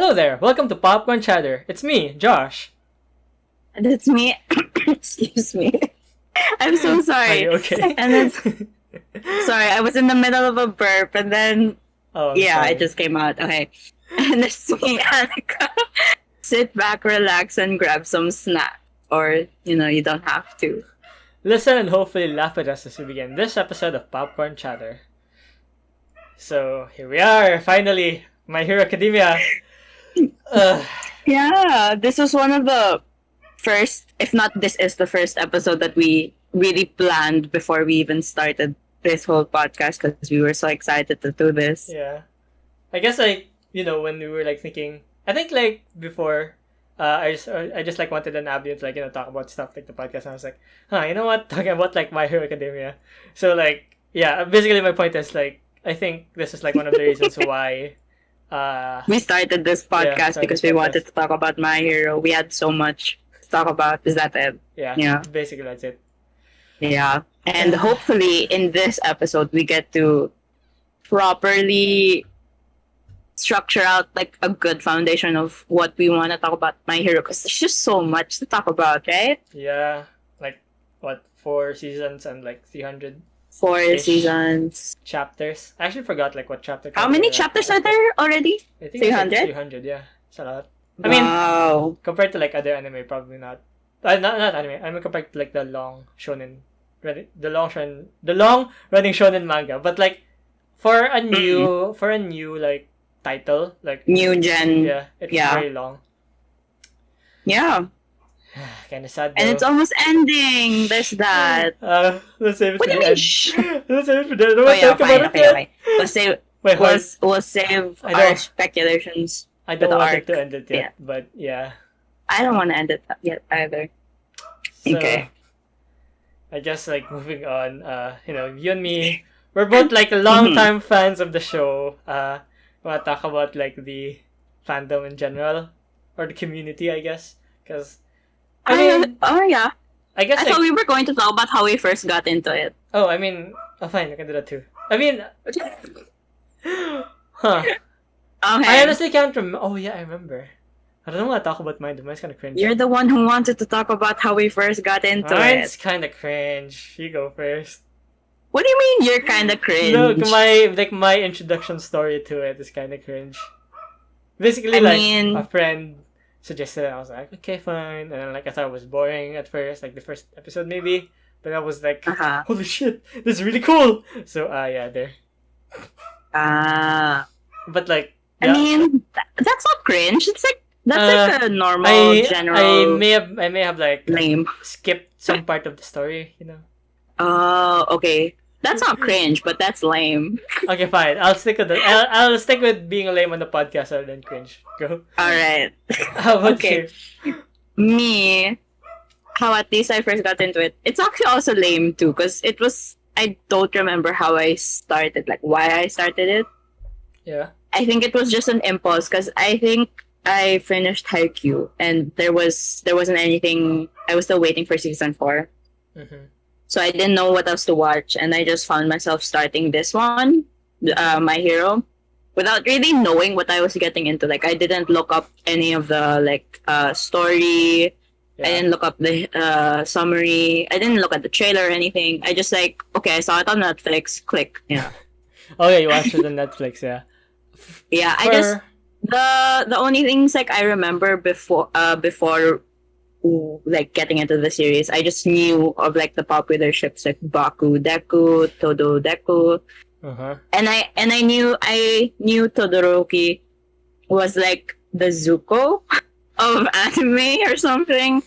Hello there, welcome to Popcorn Chatter. It's me, Josh. And it's me. Excuse me. I'm so Are sorry. you okay? And it's sorry, I was in the middle of a burp and then Oh, I'm yeah, sorry. it just came out. Okay. And it's me, Anica. Sit back, relax, and grab some snack. Or, you don't have to. Listen and hopefully laugh at us as we begin this episode of Popcorn Chatter. So, here we are, finally, My Hero Academia. Yeah, this was one of the first, if not this is the first episode that we really planned before we even started this whole podcast because we were so excited to do this. Yeah. I guess, when we were, thinking, I think, before, I just wanted an avenue to, talk about stuff like the podcast, and I was like, you know what, talking about, My Hero Academia. So, yeah, basically my point is, I think this is, one of the reasons why, We started this podcast because we wanted to talk about My Hero. We had so much to talk about. Is that it? yeah, basically that's it. Yeah. And hopefully in this episode, we get to properly structure out a good foundation of what we want to talk about My Hero because there's just so much to talk about, right? Yeah, 4 seasons and 300 4 Ish. seasons. chapters. I actually forgot what chapter. How many chapters are there already? I think 300. 300, yeah, it's a lot. I mean, Wow. compared to other anime, probably not. Not anime. I mean, compared to the long shonen, the long running shonen manga. But for a new title New gen. yeah, it's Yeah. very long. Yeah. Kind of sad. And though. it's almost ending. There's that. Let's save it What for do the you mean? end. Let's save it for the end. Oh yeah, Talk fine. about it Okay, yet. okay. We'll save. Wait, hold. We'll save I our don't- speculations. I don't the want arc. it to end it yet, Yeah. but yeah. I don't want to end it yet either. So, Okay. I guess moving on, you and me, we're both long-time fans of the show. Wanna talk about the fandom in general or the community, I guess, because I mean, oh yeah. I guess I thought we were going to talk about how we first got into it. fine, I can do that too. I mean, huh? Okay. I honestly can't remember. Oh yeah, I remember. I don't want to talk about mine. Mine's kind of cringe. You're the one who wanted to talk about how we first got into Mine's it. kind of cringe. You go first. What do you mean you're kind of cringe? Look, my introduction story to it is kind of cringe. Basically, I mean- a friend suggested it. I was like, okay, fine. And then I thought it was boring at first, the first episode maybe. But I was like, Uh-huh. holy shit, this is really cool. So yeah, there. But I yeah, mean, that's not cringe. It's that's a normal, general, I may have lame. skipped some part of the story, you know. Oh, okay. That's not cringe, but that's lame. Okay, fine. I'll stick with I'll stick with being lame on the podcast rather than cringe. Go. All right. How about Okay. you? Me, how at least I first got into it. It's actually also lame too, because it was. I don't remember how I started, why I started it. Yeah. I think it was just an impulse, because I think I finished Haikyuu, and there wasn't anything. I was still waiting for season 4. Mm-hmm. So I didn't know what else to watch, and I just found myself starting this one, My Hero, without really knowing what I was getting into. I didn't look up any of the story. Yeah. I didn't look up the summary. I didn't look at the trailer or anything. I just okay, I saw it on Netflix. Click. Yeah. Oh yeah, you watched it on Netflix, yeah. Yeah. I just the only things I remember before getting into the series, I just knew of the popular ships like Baku Deku, Todo Deku, Uh-huh. and I knew Todoroki was the Zuko of anime or something,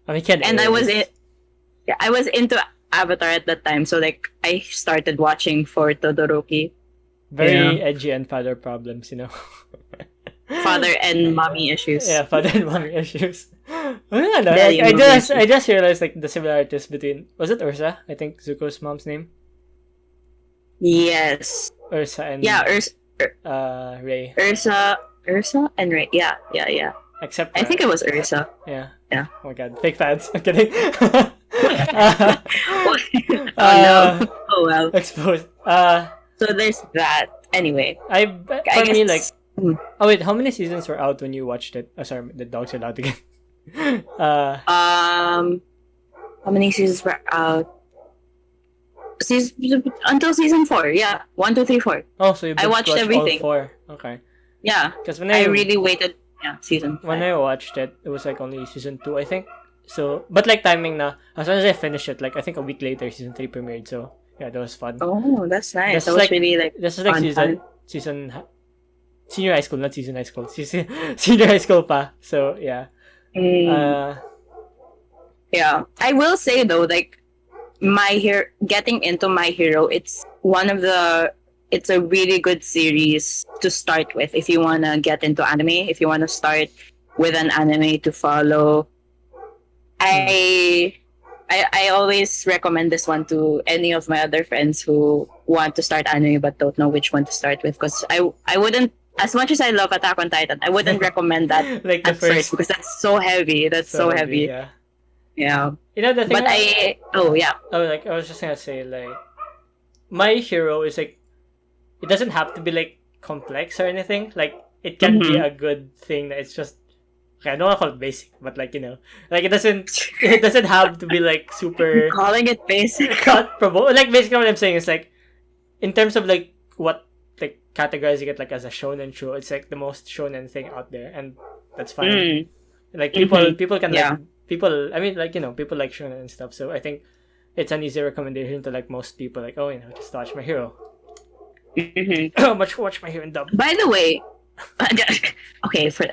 I mean, and I was into Avatar at that time, so I started watching for Todoroki, very Yeah. edgy and father problems, you know. father and mommy issues. Yeah, father and mommy issues. Oh, yeah, no, Daddy I mommy just issues. I just realized the similarities between, was it Ursa? I think Zuko's mom's name. Yes. Ursa and Yeah. Ray. Ursa and Ray. Yeah. Except I think it was Ursa. yeah. Yeah. Oh my god, fake fans. I'm kidding. Oh no. Oh well. Exposed. So there's that. Anyway, For me, guess Oh wait, how many seasons were out when you watched it? Oh sorry, the dogs are loud again. uh How many seasons were out? Until season 4. Yeah, 1, 2, 3, 4. oh, so you I watched everything. all four. Okay. Yeah, Because when I really waited. Yeah, season 5. when I watched it, it was like only season 2, I think. So, but like timing na, as soon as I finished it, like I think a week later, season 3 premiered. So yeah, that was fun. Oh, that's nice. That's That was like really like this is like fun. senior high school, not season high school. Senior high school pa. So yeah. Mm, yeah, I will say though, like getting into My Hero, it's a really good series to start with if you wanna get into anime. If you wanna start with an anime to follow, I always recommend this one to any of my other friends who want to start anime but don't know which one to start with, because I wouldn't, as much as I love Attack on Titan, I wouldn't recommend that like the at first because that's so heavy. That's so heavy. Yeah. Yeah. You know the thing. But yeah. Oh, like I was just gonna say, like My Hero is like it doesn't have to be like complex or anything. Like it can be a good thing that it's just. Okay, I don't want to call it basic, but like like it doesn't have to be like super Calling it basic. cut provoke. Like basically what I'm saying is like in terms of like what like categorizing it like as a shonen show, it's like the most shonen thing out there, and that's fine. Like people can like people. I mean like people like shonen and stuff. So I think it's an easy recommendation to like most people. Like just watch My Hero. Watch My Hero in dub. By the way, okay, for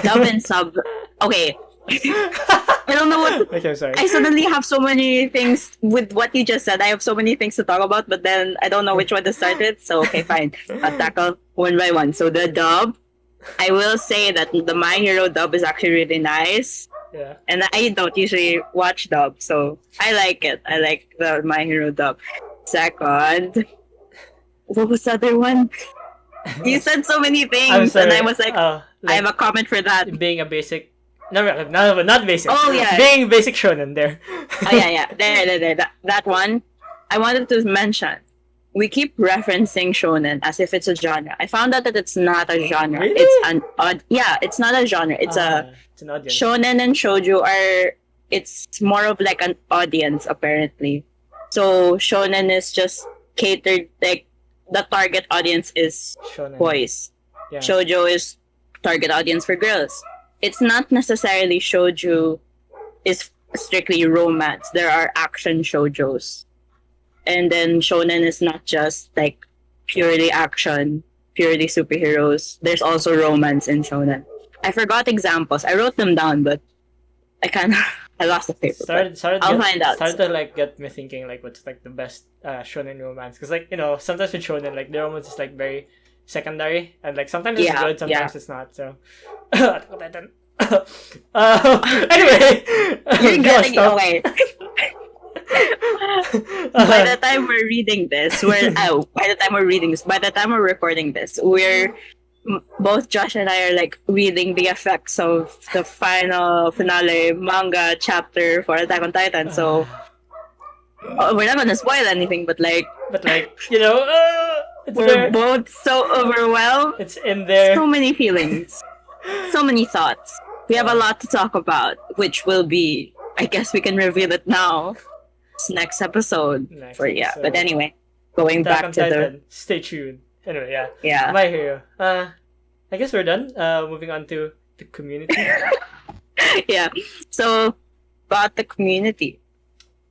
dub and sub. Okay, I don't know what. Okay, I'm sorry. I suddenly have so many things with what you just said. I have so many things to talk about, but then I don't know which one to start with. So okay, fine. I'll tackle one by one. So the dub, I will say that the My Hero dub is actually really nice. Yeah. And I don't usually watch dub, so I like it. I like the My Hero dub. Second, what was the other one? You said so many things, and I was like, I have a comment for that. Being a basic, no, not basic. Oh yeah, being basic shonen there. Oh yeah, there. That one, I wanted to mention. We keep referencing shonen as if it's a genre. I found out that it's not a genre. Really? It's not a genre. It's an audience. Shonen and shoujo it's more of like an audience apparently. So shonen is just catered, like the target audience is shonen. Boys. Yeah. Shoujo is target audience for girls. It's not necessarily shoujo is strictly romance. There are action shoujos. And then shonen is not just like purely action, purely superheroes. There's also romance in shonen. I forgot examples. I wrote them down, but I lost the paper. I'll find out. Started to like get me thinking like what's like the best shonen romance, because like sometimes with shonen like they're almost just like very secondary, and like sometimes it's good, sometimes it's not. So anyway, you're getting away. By the time we're reading this, by the time we're recording this, we're both Josh and I are like reading the effects of the finale manga chapter for Attack on Titan. So we're not gonna spoil anything, but we're both so overwhelmed. It's in there. So many feelings, so many thoughts. We have a lot to talk about, which will be, I guess we can reveal it now. It's next episode. But anyway, going Attack back to Titan. Stay tuned. Anyway, yeah. My Hero. I guess we're done. Moving on to the community. Yeah. So, about the community.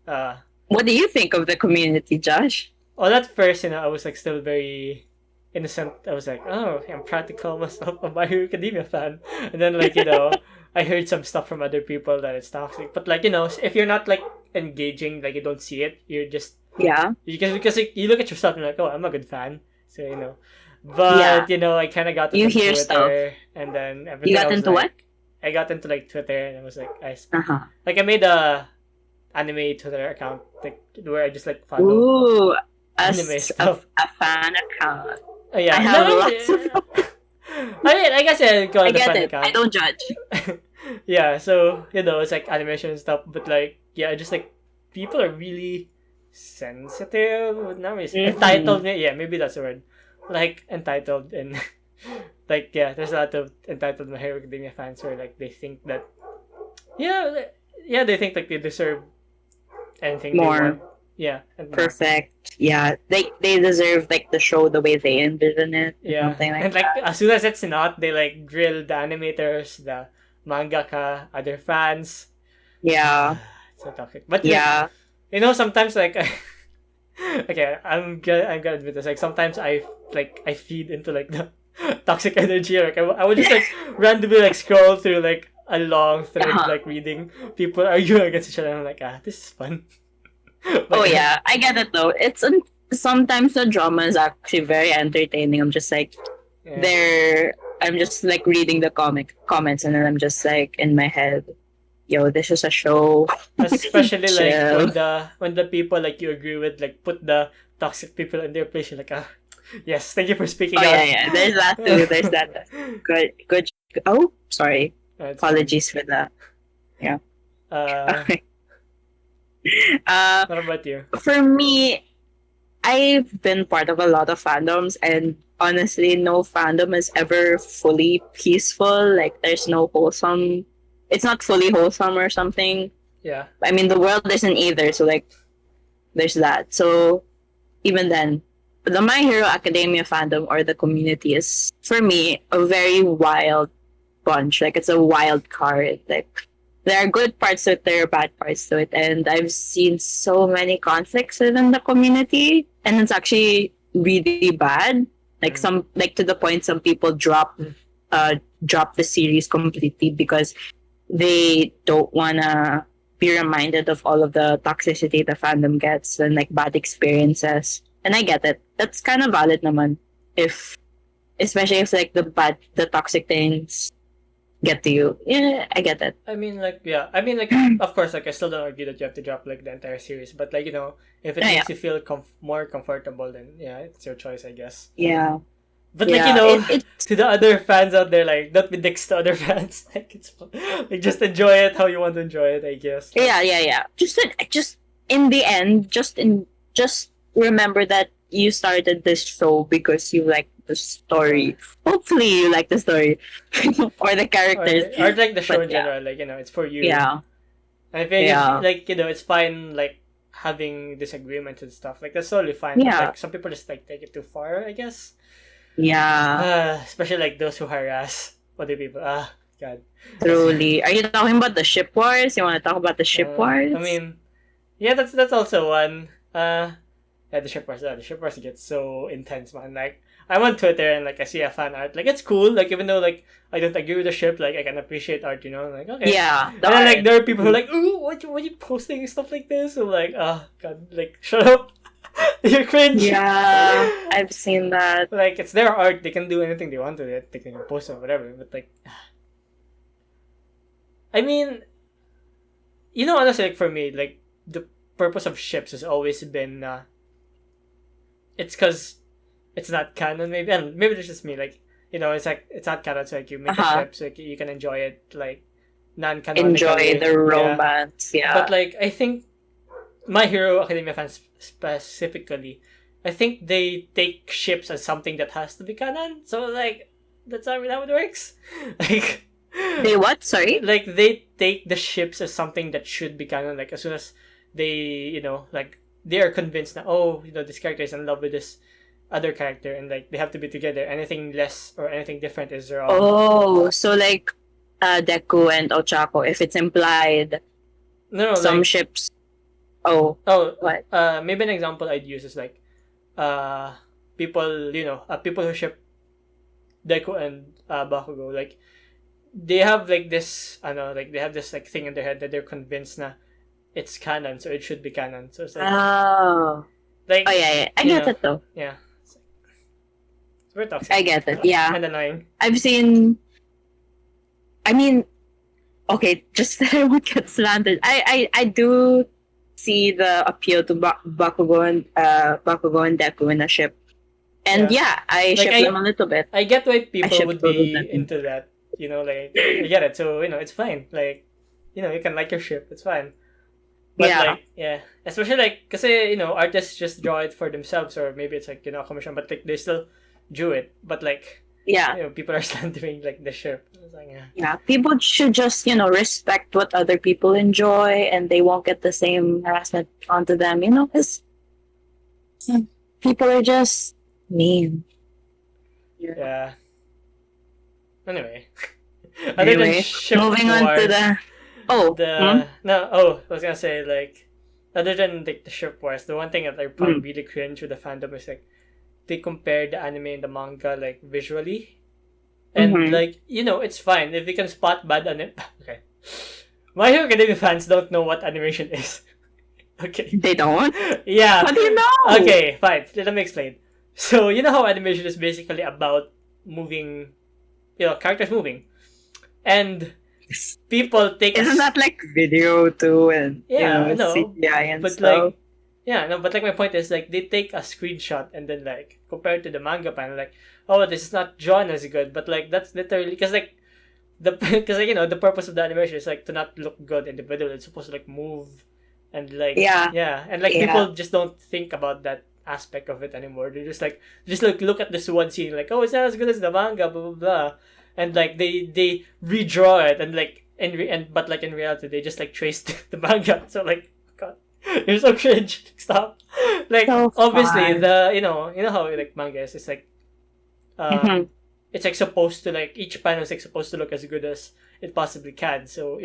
What do you think of the community, Josh? Well, at first, I was like still very innocent. I was like, oh, I'm practical myself, a My Hero Academia fan. And then like, I heard some stuff from other people that it's toxic. But like, if you're not like engaging, like you don't see it, you're just because like, you look at yourself and you're like, oh, I'm a good fan. So but I kind of got into Twitter stuff. And then everything. You got into what? I got into like Twitter, and I was like, like I made a anime Twitter account like where I just like follow. Ooh, anime stuff. A fan account. Yeah, I have lots of. I guess I get it. I don't judge. Yeah, so it's like animation and stuff, but like just like people are really sensitive. Not really entitled. Yeah, maybe that's the word. Like entitled and like there's a lot of entitled My Hero Academia fans where like they think that they think like they deserve anything they More want. Yeah, and more. perfect. Yeah, they deserve like the show the way they envision it, or Yeah, something like and like that. as soon as it's not, they like drill the animators, the mangaka, other fans. Yeah, So toxic. But yeah. sometimes like okay, I'm gonna admit this. Like sometimes I feed into like the toxic energy. Like I would just like randomly like scroll through like a long thread Uh-huh. like reading people arguing against each other. And I'm like, this is fun. Oh But yeah, I get it though. Sometimes the drama is actually very entertaining. I'm just like yeah. there. I'm just like reading the comments, and then I'm just like in my head, yo, this is a show. Especially like Chill. when the people like you agree with like put the toxic people in their place. You're like, yes, thank you for speaking Oh out. yeah, yeah. There's that too. There's that. Good, good. Oh, sorry. It's fine. Apologies for that. Yeah. Uh, Okay. Uh, what about you? for me, I've been part of a lot of fandoms, and honestly, no fandom is ever fully peaceful. Like, there's no wholesome. It's not fully wholesome or something. Yeah. I mean, the world isn't either. So, like, there's that. So, even then, the My Hero Academia fandom or the community is, for me, a very wild bunch. Like, it's a wild card. Like, there are good parts to it, there are bad parts to it. And I've seen so many conflicts within the community. And it's actually really bad. Like, like to the point some people drop the series completely because they don't wanna be reminded of all of the toxicity the fandom gets and like bad experiences. And I get it. That's kind of valid naman. If especially if like the toxic things get to you. Yeah, I get it. I mean, like, of course, like, I still don't argue that you have to drop, like, the entire series, but, like, if it Yeah, makes you feel more comfortable, then, yeah, it's your choice, I guess. yeah. But, Yeah. like, to the other fans out there, like, don't be dicks to other fans. Like, like, just enjoy it how you want to enjoy it, I guess. Yeah. Just in the end, just remember that you started this show because you like the story. Hopefully, you like the story or the characters. Or like the show But in general, like, it's for you. yeah, I think, yeah. like, it's fine, like, having disagreements and stuff. Like, that's totally fine. But, Yeah. like, some people just, like, take it too far, I guess. Yeah. Especially like those who harass other people. God. Truly. Are you talking about the ship wars? You want to talk about the ship wars? I mean, yeah, that's also one. Yeah, the ship wars. The ship wars get so intense, man. Like, I'm on Twitter and like I see a fan art. Like, it's cool. Like, even though like I don't agree with the ship, like I can appreciate art. Like, okay. Yeah. And then like there are people who are like, ooh, what you posting stuff like this? So like, God, like shut up. You're cringe. Yeah, I've seen that. Like, it's their art. They can do anything they want to it. They can post it, whatever. But like, I mean, honestly, like for me, like the purpose of ships has always been, it's because it's not canon. Maybe, and maybe it's just me. Like, it's like it's not canon. So like you make a ship, so like, you can enjoy it like non-canonically. Enjoy the romance. Yeah. But like, I think My Hero Academia fans specifically, I think they take ships as something that has to be canon. So like, that's not really how it works. Like, they what? Sorry. like they take the ships as something that should be canon. Like as soon as they, like they are convinced that this character is in love with this other character, and like they have to be together. Anything less or anything different is wrong. Oh, so like, Deku and Ochako, if it's implied, No, some like, ships. Oh, what? Maybe an example I'd use is like, people, people who ship Deku and Bakugo, like, they have like this, I don't know, like they have this like thing in their head that they're convinced na it's canon, so it should be canon. So it's like, like, Oh yeah. I get it though. Yeah, it's very toxic. I get it. Yeah, And annoying. I've seen. I mean, okay, just that I would get slanted. I do see the appeal to Bakugo and Deku in a ship, and I Like, ship them a little bit. I get why people ship would both of be them. into that. Like I get it. So it's fine. Like, you can like your ship. It's fine. But Yeah. especially like, kasi artists just draw it for themselves, or maybe it's like a commission, but like they still drew it. But like, Yeah. People are slandering like the ship. I was like, yeah. Yeah. People should just, respect what other people enjoy and they won't get the same harassment onto them, because people are just mean. Yeah. Anyway, other than Anyway, ship moving on to wars, the. Oh. I was gonna say like, other than like the ship wars, the one thing that I probably really cringe with the fandom is like they compare the anime and the manga like visually, and Mm-hmm. like it's fine if we can spot bad anime. Okay, My Hero Academia fans don't know what animation is. Okay. They don't? Yeah. How do you know? Okay, fine. Let me explain. So you know how animation is basically about moving, characters moving, and people take. Isn't that like video too and Yeah, I know, CGI and but stuff? like, yeah, no, but like my point is like they take a screenshot and then like compared to the manga panel, like, oh, this is not drawn as good, but like that's literally because like because like the purpose of the animation is like to not look good in the video. It's supposed to like move and like Yeah. and like Yeah. people just don't think about that aspect of it anymore. They're just like look at this one scene like, oh, it's not as good as the manga, blah blah blah, and like they redraw it and like but like in reality they just like traced the manga. So like, God, you're so cringe. Stop. Like So obviously fun. the how like manga is, it's like Mhm. it's like supposed to like each panel is like supposed to look as good as it possibly can. So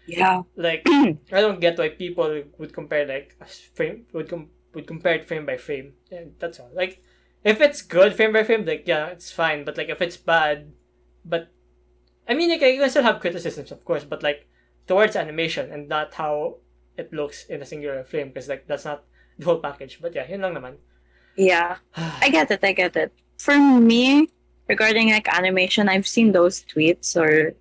Yeah. like I don't get why people would compare like a frame would compare it frame by frame, and that's all. Like if it's good frame by frame, like yeah, it's fine. But like if it's bad, but I mean, like you can still have criticisms, of course, but like towards animation and not how it looks in a singular frame, because like that's not the whole package. But yeah, yun lang naman. Yeah. I get it. I get it. For me, regarding like animation, I've seen those tweets or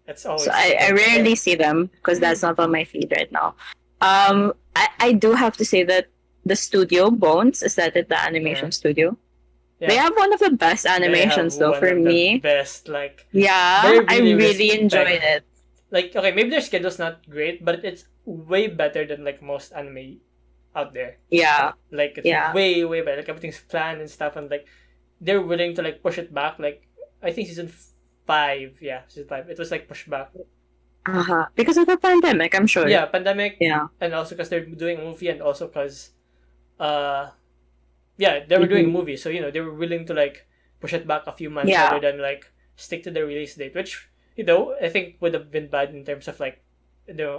It's always so I rarely see them because that's not on my feed right now. I do have to say that the studio Bones, is that it, the animation studio? yeah. They have one of the best animations They have though one for of the me. best, like Yeah, they I really really enjoyed respect- it. like okay, maybe their schedule's not great, but it's way better than like most anime out there. Yeah, Like it's Yeah. way better. Like everything's planned and stuff, and like they're willing to like push it back. Like I think season 5, season 5, it was like pushed back. because of the pandemic, I'm sure. Yeah, pandemic, Yeah. and also because they're doing a movie, and also because they were doing a Mhm. movie, so they were willing to like push it back a few months Yeah. rather than like stick to the release date, which I think would have been bad in terms of like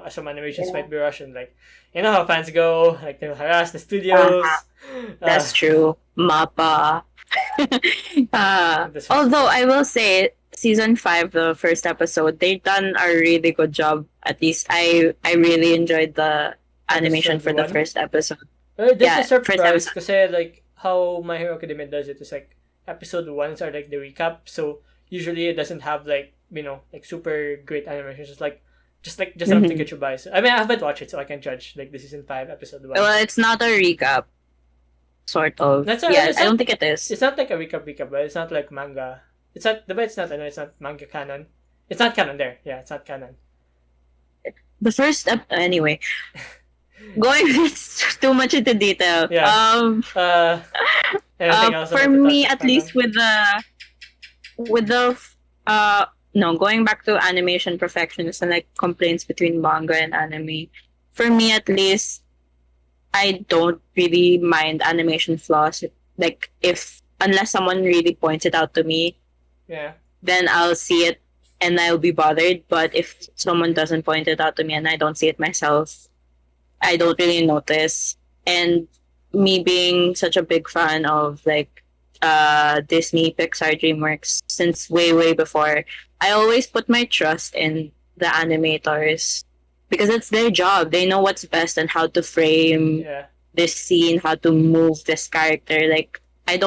some animations might be rushed, and like how fans go, like they'll harass the studios. That's true. Mappa. This was- Although I will say, season 5, the first episode, they done a really good job. At least I really enjoyed the animation for the Episode 1? first episode. This Yeah, is a surprise first because like how My Hero Academia does it is like episode 1s are like the recap, so usually it doesn't have like like super great animations. It's like just enough to Mhm. get you by. So I mean I haven't watched it, so I can judge like the season 5 episode 1. Well, it's not a recap, sort of. That's Yeah, it's I not, don't think it is. it's not like a recap, but it's not like manga. It's not the it's not. I know it's not manga canon. It's not canon there. Yeah, it's not canon. The first anyway. Going too much into detail. Yeah. Anything else For about the me, toxic at least fandom? with the no, going back to animation perfectionism and like complaints between manga and anime. For me, at least, I don't really mind animation flaws. Like if unless someone really points it out to me, Yeah. then I'll see it and I'll be bothered. But if someone doesn't point it out to me and I don't see it myself, I don't really notice. And me being such a big fan of like Disney, Pixar, DreamWorks since way before, I always put my trust in the animators because it's their job. They know what's best and how to frame Yeah. this scene, how to move this character. Like I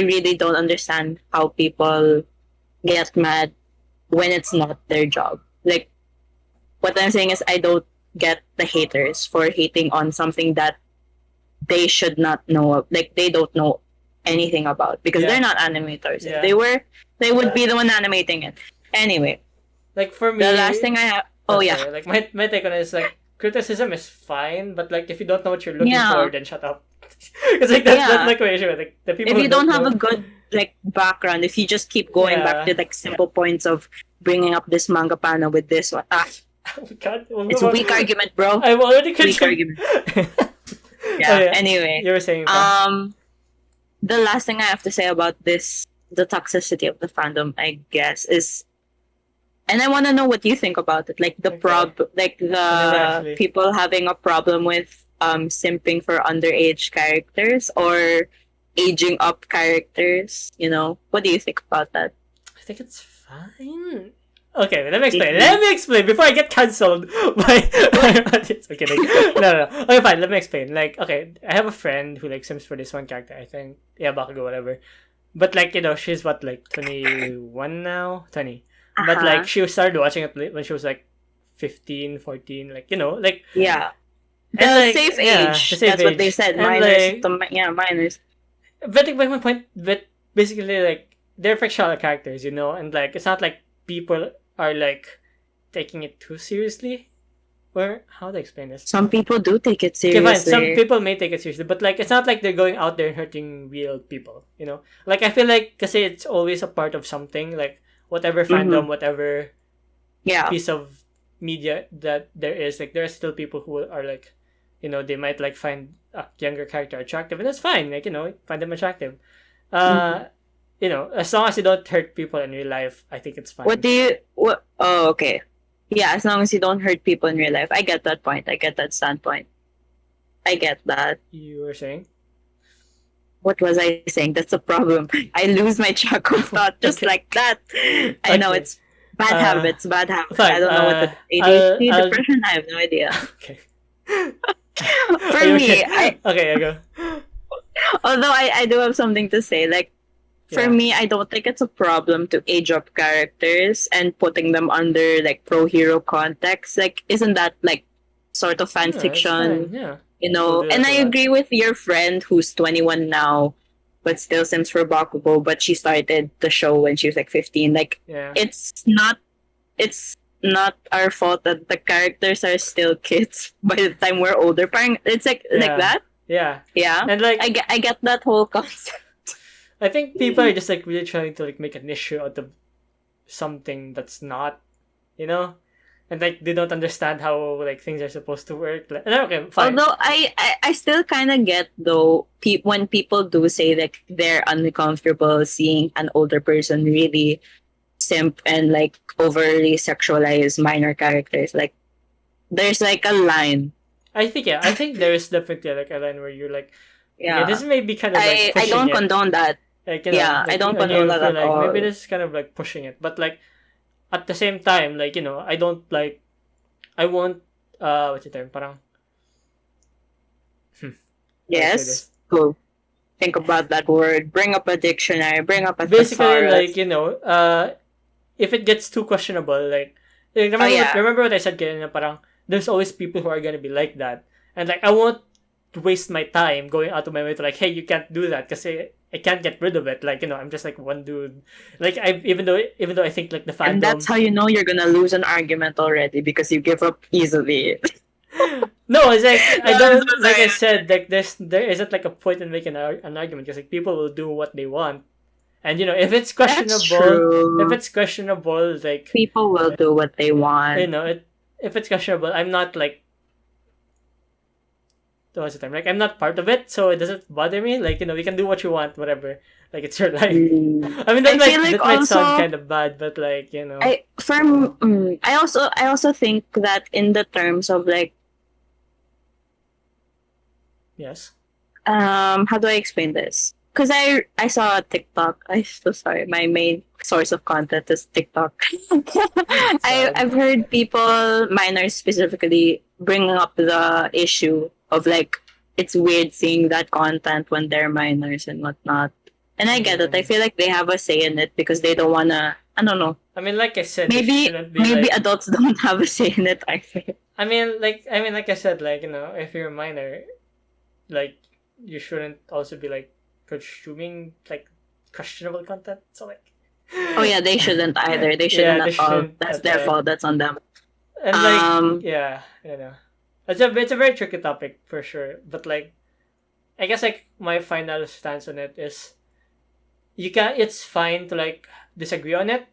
really don't understand how people get mad when it's not their job. Like what I'm saying is I don't get the haters for hating on something that they should not know of. Like they don't know anything about because Yeah. they're not animators. Yeah. If they were, they would be the one animating it. Anyway, Like for me, the last thing I have. Oh yeah. sorry, like my take on it is like criticism is fine, but like if you don't know what you're looking Yeah. for, then shut up. It's like that's Yeah. like my issue. Like the people If who you don't have know, a good like background if you just keep going back to like simple points of bringing up this manga panel with this one. Oh my god. It's a weak argument, bro. I'm already Weak argument. Yeah. Anyway, you were saying the last thing I have to say about this, the toxicity of the fandom, I guess, is, and I want to know what you think about it. Like the actually. people having a problem with simping for underage characters or aging up characters. You know, what do you think about that? I think it's fine. Okay, let me explain. Let me explain before I get cancelled by my audience. I'm kidding. No. Okay, fine. Let me explain. Like, okay, I have a friend who like sims for this one character. I think, yeah, Bakugo, whatever. But like, you know, she's what, like 21 now, 20. But like, she started watching it when she was like 15, 14. Like, you know, like Yeah. and, The like, safe yeah, age. the safe That's what age. they said. And, Minors. Minors. But like, my point, but basically, like, they're fictional characters, you know, and like, it's not like people are like taking it too seriously. Or how to explain this? Some people do take it Okay, fine. seriously. Some people may take it seriously, but like, it's not like they're going out there and hurting real people, you know. Like, I feel like kasi it's always a part of something, like whatever fandom, whatever Yeah. piece of media that there is, like there are still people who are like, you know, they might like find a younger character attractive, and that's fine. Like, you know, find them attractive. You know, as long as you don't hurt people in real life, I think it's fine. What? Oh, okay. Yeah, as long as you don't hurt people in real life. I get that point. I get that standpoint. I get that. You were saying? What was I saying? That's a problem. I lose my track of thought just like that. I know it's bad habits. Bad habits. Fine, I don't know what the ADHD, depression. I have no idea. Okay. For me, okay, I go. although I do have something to say. Like, for me, I don't think it's a problem to age up characters and putting them under like pro hero context. Like, isn't that like sort of fan fiction? Yeah. You know, and I agree with your friend who's 21 now, but still sims for Bakugo. But she started the show when she was like 15. Like, it's not our fault that the characters are still kids by the time we're older. It's like that. Yeah. Yeah. And like, I get that whole concept. I think people are just like really trying to like make an issue out of something that's not, you know, and like they don't understand how like things are supposed to work. Like, okay, fine. Although I still kind of get though when people do say that they're uncomfortable seeing an older person really simp and like overly sexualize minor characters. Like, there's like a line. I think there is definitely like a line where you're like, yeah, this may be kind of like I don't condone that. Like, you know, like, I don't condone that at all. Maybe this is kind of like pushing it, but like at the same time, like, you know, I won't what's the term? Parang yes. Cool. Think about that word. Bring up a dictionary. Bring up a basically thesaurus. like, you know, if it gets too questionable, like remember what I said kanina, parang there's always people who are gonna be like that, and like I won't waste my time going out of my way to like, hey, you can't do that because I can't get rid of it. Like, you know, I'm just like one dude. Like, even though I think like the fandom. And that's how you know you're gonna lose an argument already because you give up easily. No, it's like I don't like I said, like there isn't like a point in making an argument because like people will do what they want, and you know if it's questionable, like people will do what they want. You know, if it's questionable, I'm not like. What's the time? Like, I'm not part of it, so it doesn't bother me. Like, you know, you can do what you want, whatever. Like, it's your life. I mean, that might sound kind of bad, but like, you know. I also think that in the terms of like. Yes. How do I explain this? Because I saw a TikTok. I'm so sorry. My main source of content is TikTok. I've heard people, minors specifically, bring up the issue of like it's weird seeing that content when they're minors and whatnot. And I get it. I feel like they have a say in it because they don't wanna. I don't know. I mean, like I said, maybe like, adults don't have a say in it either. I mean, like I said, like, you know, if you're a minor, like you shouldn't also be like consuming like questionable content. So like. Oh yeah, they shouldn't either. They shouldn't at all. That's their fault. That's on them. And like, yeah, you know. It's a very tricky topic for sure, but like, I guess like my final stance on it is, you can. It's fine to like disagree on it,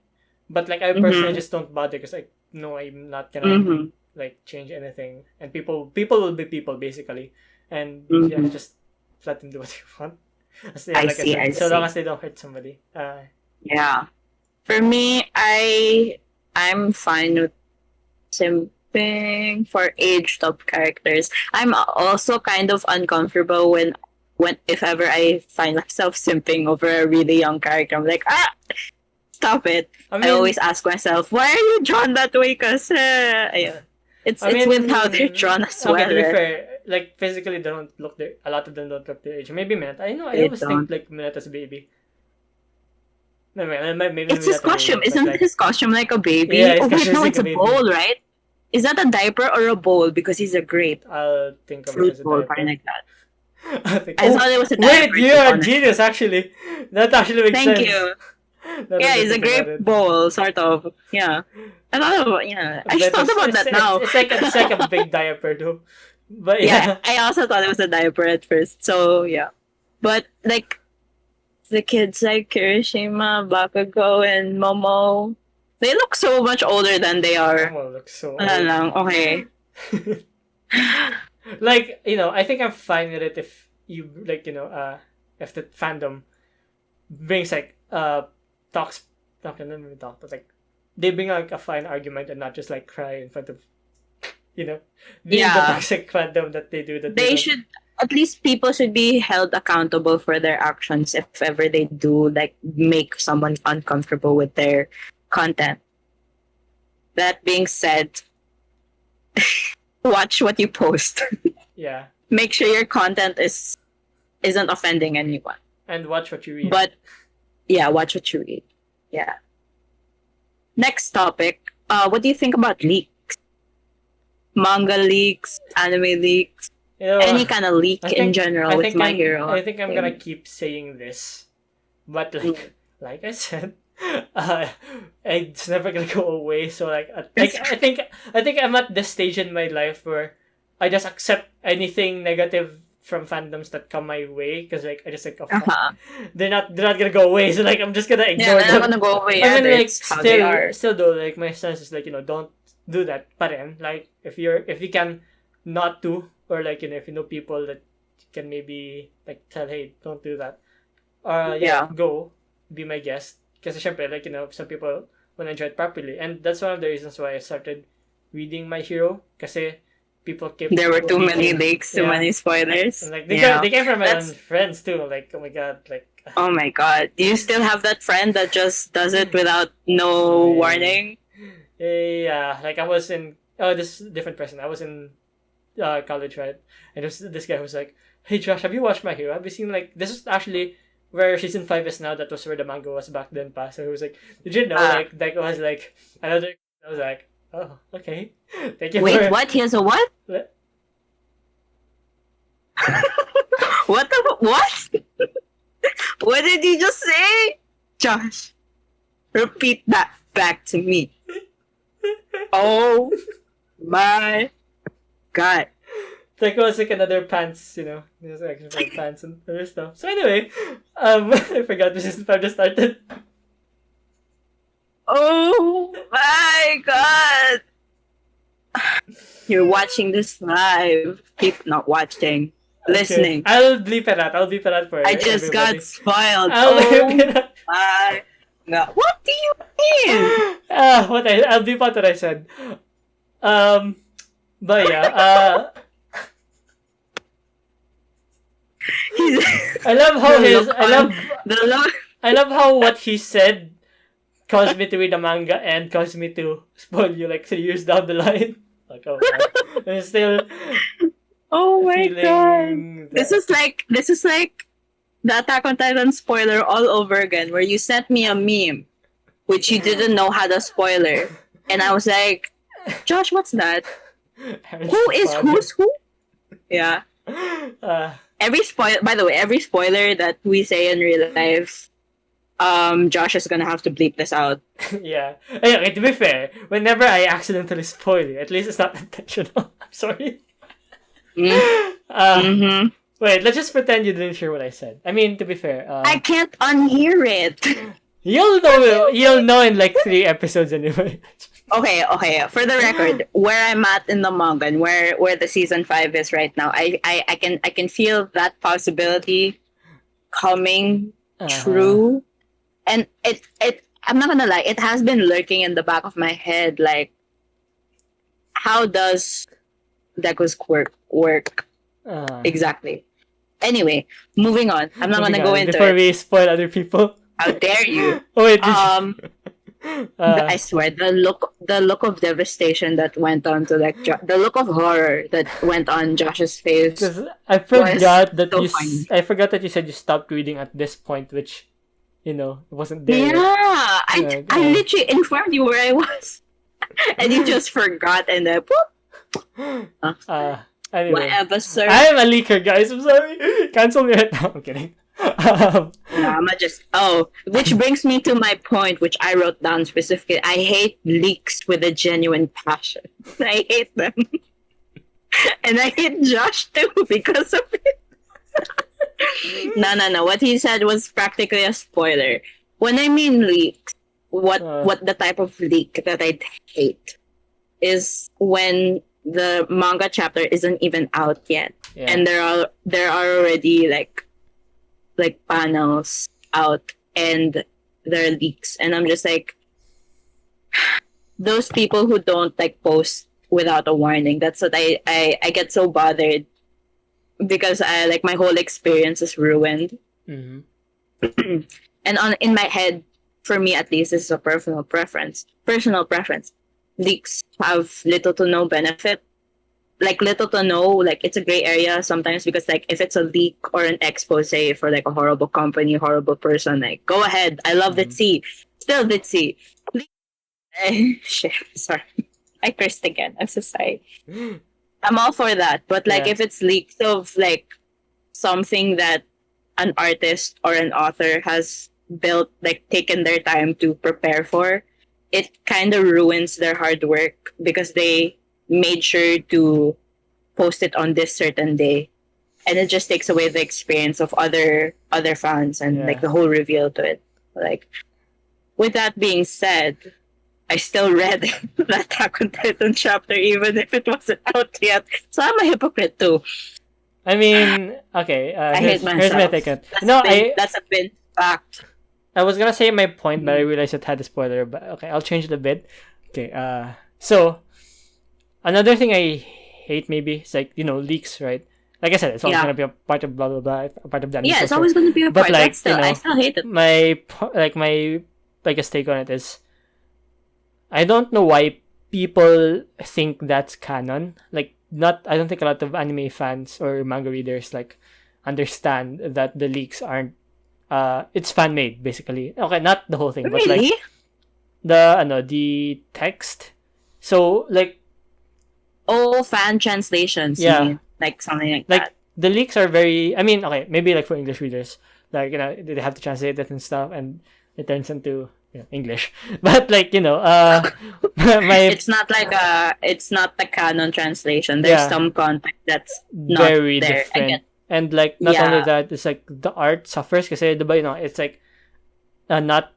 but like I personally Mm-hmm. just don't bother because I know I'm not gonna Mm-hmm. like change anything, and people will be people basically, and yeah, Mm-hmm. just let them do what they want. Yeah, I like I see. I said, so long see. as they don't hurt somebody. Yeah. For me, I'm fine with simping for aged up characters. I'm also kind of uncomfortable when if ever I find myself simping over a really young character. I'm like, stop it. I I always mean, ask myself, why are you drawn that way? Cause I it's with how they're mean, drawn as okay. well. To be fair, like physically, they don't look their. A lot of them don't look their age. Maybe Minette. I know. I They always think don't. like Minette as a baby. No, maybe It's his not a costume. baby, but Isn't like his costume like a yeah, baby? his Oh wait, costume is no, like it's a a baby. bowl, right? Is that a diaper or a bowl? Because he's a grape. I'll think of it Fruit as a bowl, something diaper. like that. I think. I Oh, thought it was a wait, diaper, to be you're a honest. genius. Actually, that actually makes Thank sense. you. Now that Yeah, I it's a think about grape it, bowl, sort of. Yeah. I thought about, yeah. I just but thought about that now. it's like a big diaper though. But Yeah, yeah, I also thought it was a diaper at first. So, yeah. But, like, the kids like Kirishima, Bakugo, and Momo, they look so much older than they are. Momo looks so Wala old. lang, okay. Like I think I'm fine with it if you like if the fandom brings like talks not gonna even talk but like they bring like a fine argument and not just like cry in front of you know being the Yeah. toxic fandom that they do that they They don't. should, at least people should be held accountable for their actions if ever they do, like, make someone uncomfortable with their content. That being said, watch what you post. Yeah, Make sure your content isn't offending anyone. and watch what you read. But yeah, watch what you read. Yeah. Next topic. What do you think about leaks? Manga leaks, anime leaks, any kind of leak in general with My Hero. I think I'm gonna keep saying this, but like I said, it's never gonna go away. So I think I'm at this stage in my life where I just accept anything negative from fandoms that come my way because like I just like oh, fuck. Uh-huh. They're not gonna go away. So like I'm just gonna Yeah, ignore they're not them. gonna go away I mean either. like It's how they are. still though like my stance is like don't do that. But then like if you can not do or like if you know people that can maybe like tell hey don't do that Yeah. go be my guest kasi syempre like some people want to enjoy it properly and that's one of the reasons why I started reading My Hero kasi people keep There were too many tweeting. leaks, too many spoilers. And, like Yeah. they came from my own That's friends too like oh my god like Oh my god. Do you still have that friend that just does it without no warning? yeah like I was in this different person I was in college, right? And there's this guy who's like, "Hey Josh, have you watched My Hero? Have you seen like this is actually where season 5 is now? That was where the manga was back then, pa." So he was like, "Did you know like that was like another?" I was like, "Oh, okay, thank you Wait, for." what? He has a what? Le- What the what? What did you just say? Josh, repeat that back to me. Oh my god. Like it was like another pants, it was like extra pants and other stuff. So anyway, I forgot this is 5 just started. Oh my god. You're watching this live. People not watching. Listening. Okay. I'll bleep it out. I'll bleep it out for I just everybody. got spoiled. I'll bleep it out. My god. What do you mean? I'll bleep out what I said. But yeah, I love how I love how what he said caused me to read the manga and caused me to spoil you like 3 years down the line. Like oh, wow. I'm still Oh my god. feeling This is like the Attack on Titan spoiler all over again, where you sent me a meme which you didn't know had a spoiler. And I was like, Josh, what's that? Who is who's who? Yeah. By the way, every spoiler that we say in real life, Josh is gonna have to bleep this out. Yeah. Okay, to be fair, whenever I accidentally spoil you, at least it's not intentional. I'm sorry. Mm. Uh, Mm-hmm. Wait, let's just pretend you didn't hear what I said. I mean, to be fair, I can't unhear it. you'll know in like 3 episodes anyway. Okay. For the record, where I'm at in the manga and where the season 5 is right now, I can feel that possibility coming true, and it. I'm not gonna lie, it has been lurking in the back of my head. Like, how does Deku's quirk work exactly? Anyway, moving on. I'm not gonna go into before it. we spoil other people. How dare you? Oh wait. I swear, the look of devastation that went on to like the look of horror that went on Josh's face. I forgot that so I forgot that you said you stopped reading at this point, which it wasn't there. Yeah, I literally informed you where I was, and you just forgot, and then anyway, whatever, sir. I am a leaker, guys. I'm sorry. Cancel me right now. I'm kidding. Which brings me to my point, which I wrote down specifically. I hate leaks with a genuine passion. I hate them. And I hate Josh too because of it. No. What he said was practically a spoiler. When I mean leaks, what the type of leak that I hate is when the manga chapter isn't even out yet, and there are already like panels out and there are leaks, and I'm just like, those people who don't like post without a warning. That's what I get so bothered, because I like my whole experience is ruined. Mm-hmm. And in my head, for me at least, this is a personal preference. Leaks have little to no benefit. Like, little to no, like, it's a gray area sometimes, because like if it's a leak or an expose for like a horrible company, horrible person, like, go ahead. I love Ditzy. Still Ditzy. Shit, sorry. I cursed again. I'm so sorry. I'm all for that. But like if it's leaks of like something that an artist or an author has built, like taken their time to prepare for, it kind of ruins their hard work, because they made sure to post it on this certain day, and it just takes away the experience of other fans and like the whole reveal to it. Like, with that being said, I still read that Attack on Titan chapter even if it wasn't out yet, so I'm a hypocrite too. I mean, okay, I hate myself. Here's my take on that's a bit fact. I was gonna say my point, but I realized it had a spoiler, but okay, I'll change it a bit. Okay, so another thing I hate maybe is like, leaks, right? Like I said, it's always gonna be a part of blah blah blah, a part of that. Yeah, it's always gonna be a part. But like, but still, I still hate it. My biggest take on it is, I don't know why people think that's canon. Like, I don't think a lot of anime fans or manga readers like understand that the leaks aren't. It's fan made basically. Okay, not the whole thing, but Really? like the text. So like. Oh, fan translations. Yeah. You mean? Like something like Like, that. the leaks are very. I mean, okay, maybe like for English readers, like they have to translate it and stuff, and it turns into English. But like It's not like it's not the canon translation. There's some context that's not very there. different. And like not only that, it's like the art suffers kasi it's like not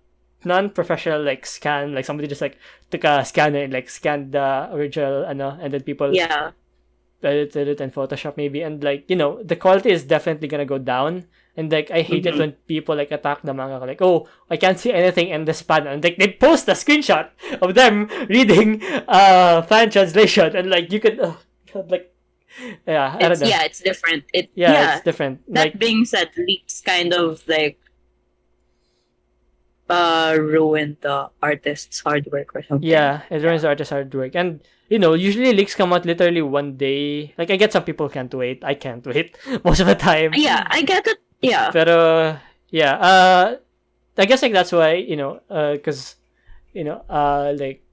non-professional like scan, like somebody just like took a scanner and like scanned the original and then people edited it and Photoshop maybe, and like the quality is definitely gonna go down. And like I hate it when people like attack the manga, like, oh, I can't see anything in this panel, and like they post a screenshot of them reading fan translation, and like you could like I don't know. It's different. It's different. That like, being said, leaks kind of like ruin the artist's hard work or something. Yeah, it ruins the artist's hard work. And usually leaks come out literally one day. Like, I get some people can't wait. I can't wait most of the time. Yeah, I get it. Yeah. Pero I guess like that's why, because like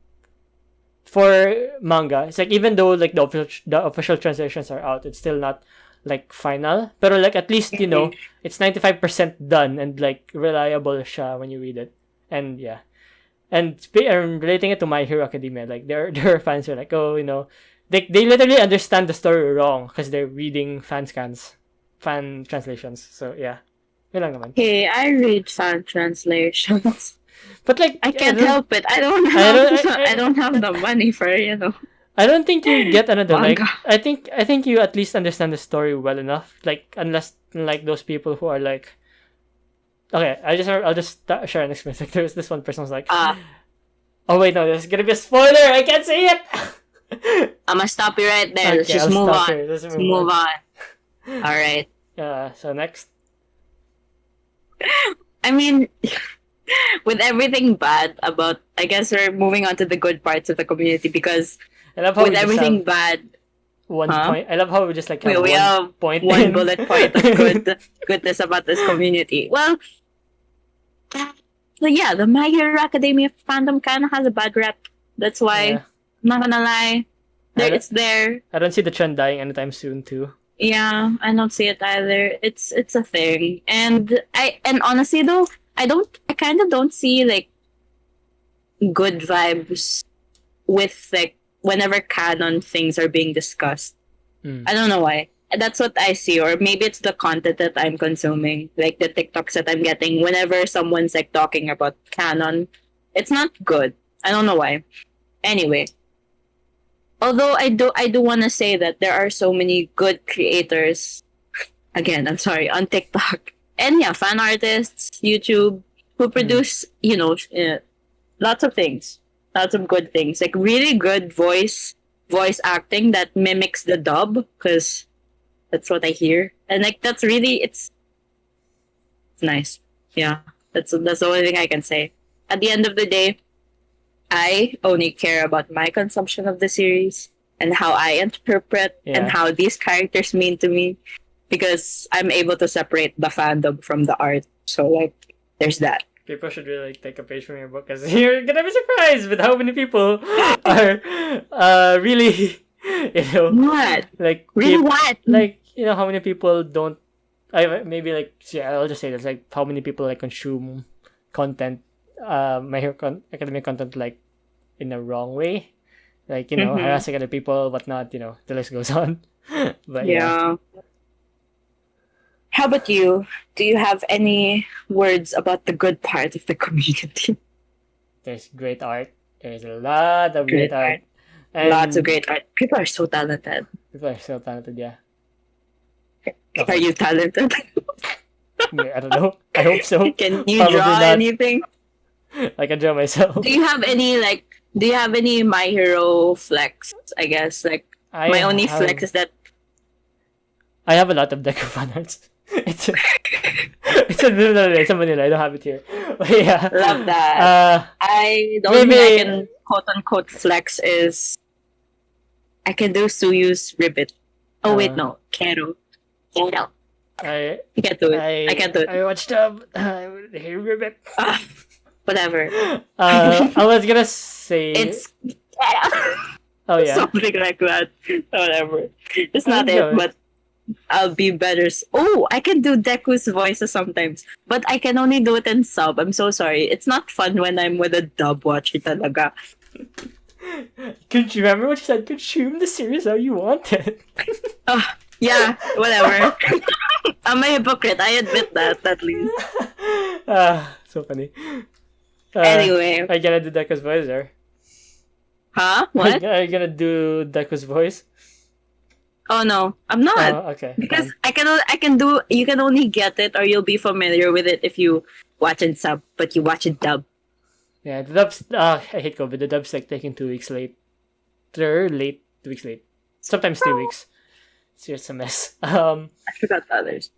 for manga, it's like even though like the official translations are out, it's still not like final. Pero like at least it's 95% done and like reliable siya when you read it. And yeah. And relating it to My Hero Academia, like there are fans who are like, oh, they literally understand the story wrong because they're reading fan scans fan translations. So yeah, yun lang naman. Hey, I read fan translations. But like, I can't help it. I don't have the money for I don't think you get another like. manga. I think you at least understand the story well enough. Like unless like those people who are like, okay, I'll just share an experience. Like there was this one person who's like, oh wait, no, there's gonna be a spoiler. I can't say it. I'm gonna stop you right there. Let's Okay, just I'll move stop on. here. Let's move on. All right. So next. I mean, with everything bad about, I guess we're moving on to the good parts of the community because I love how with we just everything have bad, one point. I love how we just like have we one have point. one bullet point of goodness about this community. Well, yeah, the My Hero Academia fandom kind of has a bad rep. That's why, Yeah. I'm not gonna lie, it's there. I don't see the trend dying anytime soon too. Yeah, I don't see it either. It's a thing, and honestly though, I kind of don't see like good vibes with like whenever canon things are being discussed. I don't know why. That's what I see, or maybe it's the content that I'm consuming, like the TikToks that I'm getting. Whenever someone's like talking about canon, it's not good. I don't know why. Anyway, although I do want to say that there are so many good creators. Again, I'm sorry, on TikTok and yeah, fan artists, YouTube, who produce lots of things, lots of good things, like really good voice acting that mimics the dub, because that's what I hear, and like that's really it's nice. Yeah, that's the only thing I can say. At the end of the day, I only care about my consumption of the series and how I interpret and how these characters mean to me, because I'm able to separate the fandom from the art. So like, there's that. People should really like take a page from your book, because you're gonna be surprised with how many people are really What? like Really what? Like how many people don't. Maybe like I'll just say this, like how many people like consume content, My Hero Academia content, like in the wrong way, like harassing other people, whatnot. The list goes on. But yeah. How about you? Do you have any words about the good part of the community? There's great art. There's a lot of great art. And lots of great art. People are so talented. People are so talented, yeah. Are you talented? I don't know. I hope so. Can you Probably draw not. anything? I can draw myself. Do you have any My Hero flex? I guess my only flex is that I have a lot of Deku fan arts. It's a Manila. I don't have it here. But yeah. Love that. The only thing I can quote unquote flex is I can do Suyu's ribbit. Oh wait, no, Kero. I can't do it. I can't do it. I watched Hey Ribbit. Whatever. I was gonna say it's oh yeah, something like that. Whatever. It's not it, but I'll be better. Oh, I can do Deku's voices sometimes, but I can only do it in sub. I'm so sorry. It's not fun when I'm with a dub watcher talaga. Could you remember what you said? Consume the series how you want it. Yeah, whatever. I'm a hypocrite. I admit that, at least. So funny. Anyway. Are you gonna do Deku's voice, or? Huh? What? Are you gonna do Deku's voice? Oh no, I'm not. Oh, okay. Because I can do. You can only get it, or you'll be familiar with it if you watch in sub, but you watch it dub. Yeah, the dub's. I hate COVID. The dub's like taking 2 weeks late. 2 weeks late. Sometimes 3 weeks. It's just a mess. I forgot the others.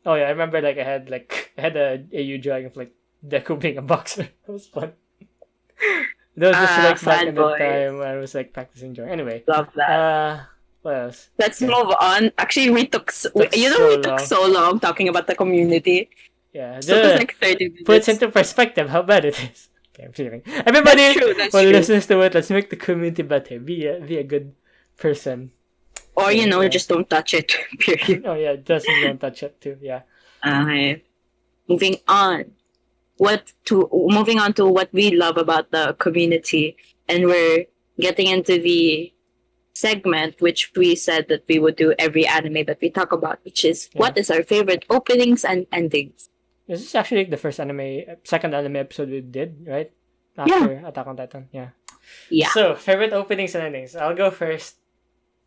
Oh yeah, I remember like I had a AU drawing of like Deku being a boxer. That was fun. That was just like back in the time when I was like practicing drawing. Anyway. Love that. What else? Let's move on. Actually, we took so long talking about the community. Yeah, so it was like 30 minutes. Puts into perspective how bad it is. Okay, I'm kidding. Everybody who listens to it, let's make the community better. Be a good person. Or just don't touch it. Period. Oh yeah, just don't touch it too. Yeah. Moving on. Moving on to what we love about the community, and we're getting into the segment, which we said that we would do every anime that we talk about, which is what is our favorite openings and endings. This is actually the second anime episode we did, right? After Attack on Titan, yeah. So, favorite openings and endings. I'll go first.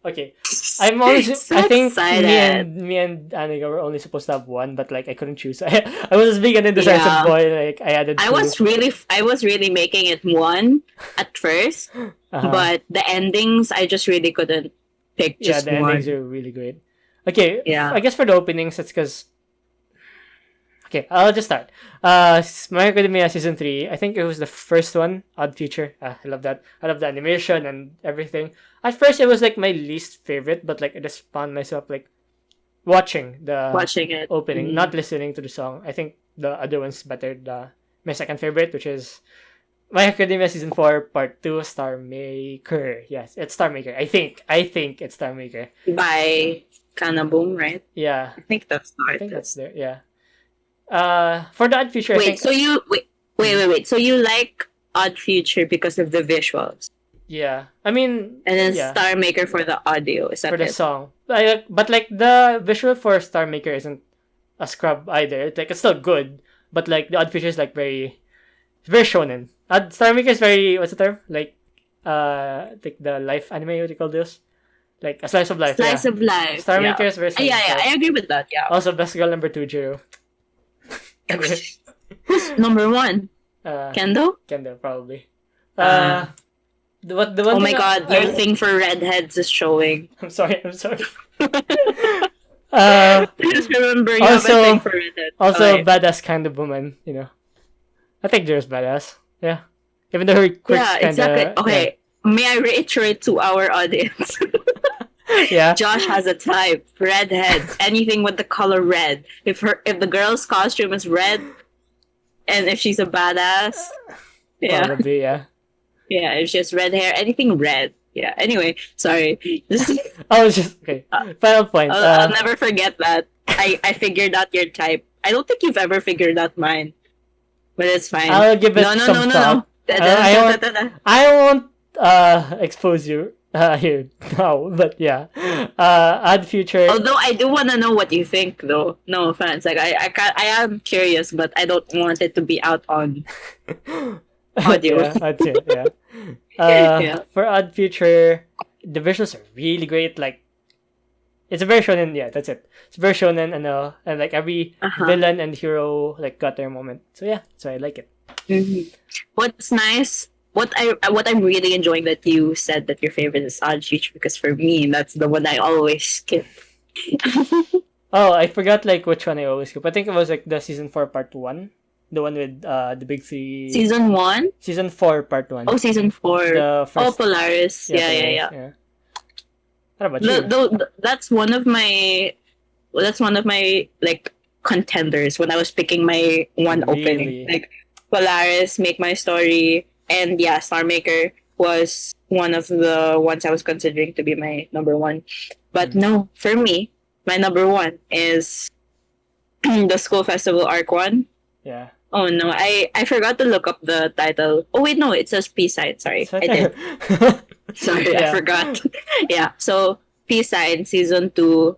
Okay, I'm always. So I think excited. me and Anika were only supposed to have one, but like I couldn't choose. I was being an indecisive boy. Like I added. I two. was really making it one at first, but the endings I just really couldn't pick just the one. endings are really great. Okay, I guess for the openings, it's because. Okay, I'll just start. My Academia Season 3, I think it was the first one, Odd Future. I love that. I love the animation and everything. At first, it was like my least favorite, but like I just found myself like watching it, opening, not listening to the song. I think the other one's better. My second favorite, which is My Academia Season 4, Part 2, Star Maker. Yes, it's Star Maker. I think it's Star Maker. By Kanaboom, right? Yeah. I think that's the artist. I think that's there, yeah. For the Odd Future, wait. So you like Odd Future because of the visuals? Yeah, I mean, and then Star Maker for the audio. Is that for the song? But like the visual for Star Maker isn't a scrub either. It's still good, but like the Odd Future is like very shonen. Star Maker is very, what's the term? Like the life anime. What do you call this? Like a slice of life. Slice of life. Star Maker is very. I agree with that. Yeah. Also, best girl number 2, Jiro. Who's number 1? Kendo? Kendo, probably. The one oh my god, your thing for redheads is showing. I'm sorry. Just remember you have a thing for redheads. Also, badass kind of woman, you know. I think Jiro's badass. Yeah. Even though her quirks kinda... exactly. Okay, may I reiterate to our audience? Josh has a type. Redheads. Anything with the color red. If the girl's costume is red, and if she's a badass, probably, yeah. Yeah, if she has red hair, anything red. Yeah. Anyway, sorry. I was just okay. Final point. I'll never forget that. I figured out your type. I don't think you've ever figured out mine, but it's fine. I'll give it some thought. I won't expose you here now, but yeah. Odd Future. Although I do want to know what you think, though. No offense. Like I am curious, but I don't want it to be out on audio. For Odd Future, the visuals are really great. Like, it's a very shonen. Yeah, that's it. It's very shonen, and like every villain and hero like got their moment. So yeah, so I like it. Mm-hmm. What's nice, what I'm really enjoying that you said that your favorite is Odd Future, because for me that's the one I always skip. Oh, I forgot like which one I always skip. I think it was like the season 4 part 1. The one with the big 3. Season 1? Season 4 part 1. Oh, season 4. The first... Polaris. Yeah. What about you? That's one of my like contenders when I was picking my one opening. Like Polaris, Make My Story, and Star Maker was one of the ones I was considering to be my number 1. But no, for me, my number 1 is the School Festival Arc 1. Yeah. Oh no, I forgot to look up the title. Oh wait, no, it says P-Side. Sorry, I did. Sorry, I forgot. So P-Side Season 2,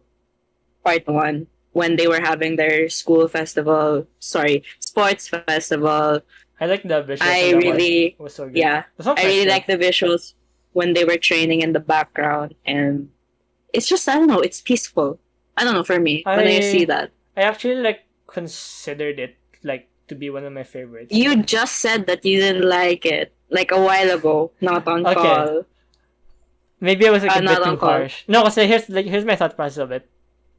Part 1, when they were having their school festival, sports festival. I like the visuals. It was so good. Yeah, I really like the visuals when they were training in the background, and it's just, I don't know, it's peaceful. I don't know, for me, when I see that. I actually like considered it like to be one of my favorites. You just said that you didn't like it like a while ago, not on call. Maybe I was like a bit too harsh. No, because here's my thought process of it.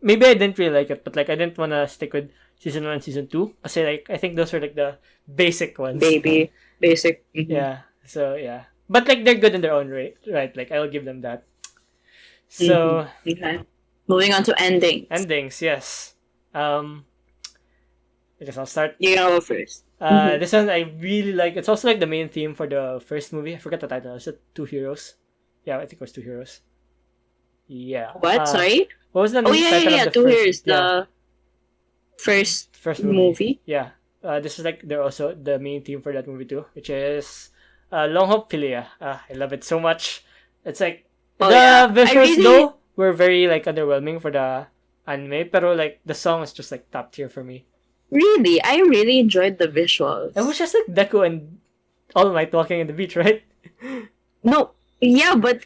Maybe I didn't really like it, but like I didn't want to stick with season 1 and season 2. Kasi like I think those were like the basic ones. Basic. Mm-hmm. Yeah. So yeah, but like they're good in their own way, right? Like I'll give them that. So okay. Moving on to endings. Endings, yes. I guess I'll start. You go first. This one I really like. It's also like the main theme for the first movie. I forgot the title. Is it Two Heroes? Yeah, I think it was Two Heroes. Yeah. What? Sorry? What was the title of the Two Heroes. The first movie. Yeah. This is like they're also the main theme for that movie too, which is Long Hope Philia. I love it so much. It's like Oh, The yeah. visuals though were very like underwhelming for the anime, pero like the song is just like top tier for me. I really enjoyed the It was visuals. just like Deku and All Might walking in the beach, right? No, yeah, but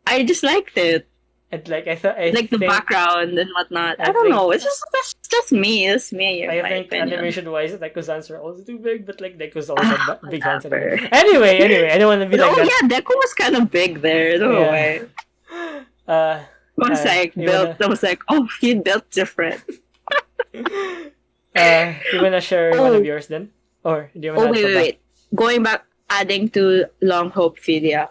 I just liked it. And like I Like the think background and whatnot. I I don't know. think It's just that's just me. It's me, in I my think opinion. animation wise, Deku's hands are also too big, but like Deku's always had Ah, big hands anyway. whatever. Anyway, I don't want to be like Oh that. yeah, Deku was kind of big there. No Yeah. way. Uh, I was like you built. wanna I was like, oh, he built different. you wanna share one of Oh, yours then, or do you oh wanna add wait, pa wait, ba? wait. Going back, adding to Long Hope Philia.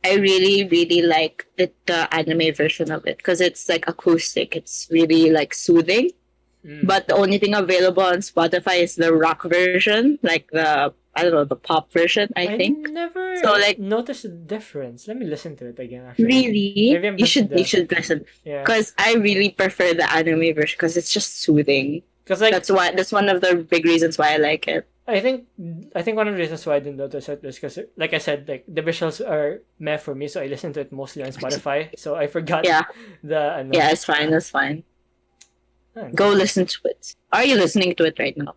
I really, really like the anime version of it because it's like acoustic. It's really like soothing. Mm. But the only thing available on Spotify is the rock version, like the I don't know the pop version. I I think so. never Like noticed a difference. Let me listen to it again. Actually, really, maybe I'm you just should you the should listen yeah. because I really prefer the anime version because it's just soothing. Cause like That's one of the big reasons why I like it. I think I think one of the reasons why I didn't notice it is because like I said, like the visuals are meh for me, so I listen to it mostly on Spotify. So I forgot Yeah, the ano. yeah, it's fine. That's fine. Ah, Go nice. listen to it. Are you listening to it right now?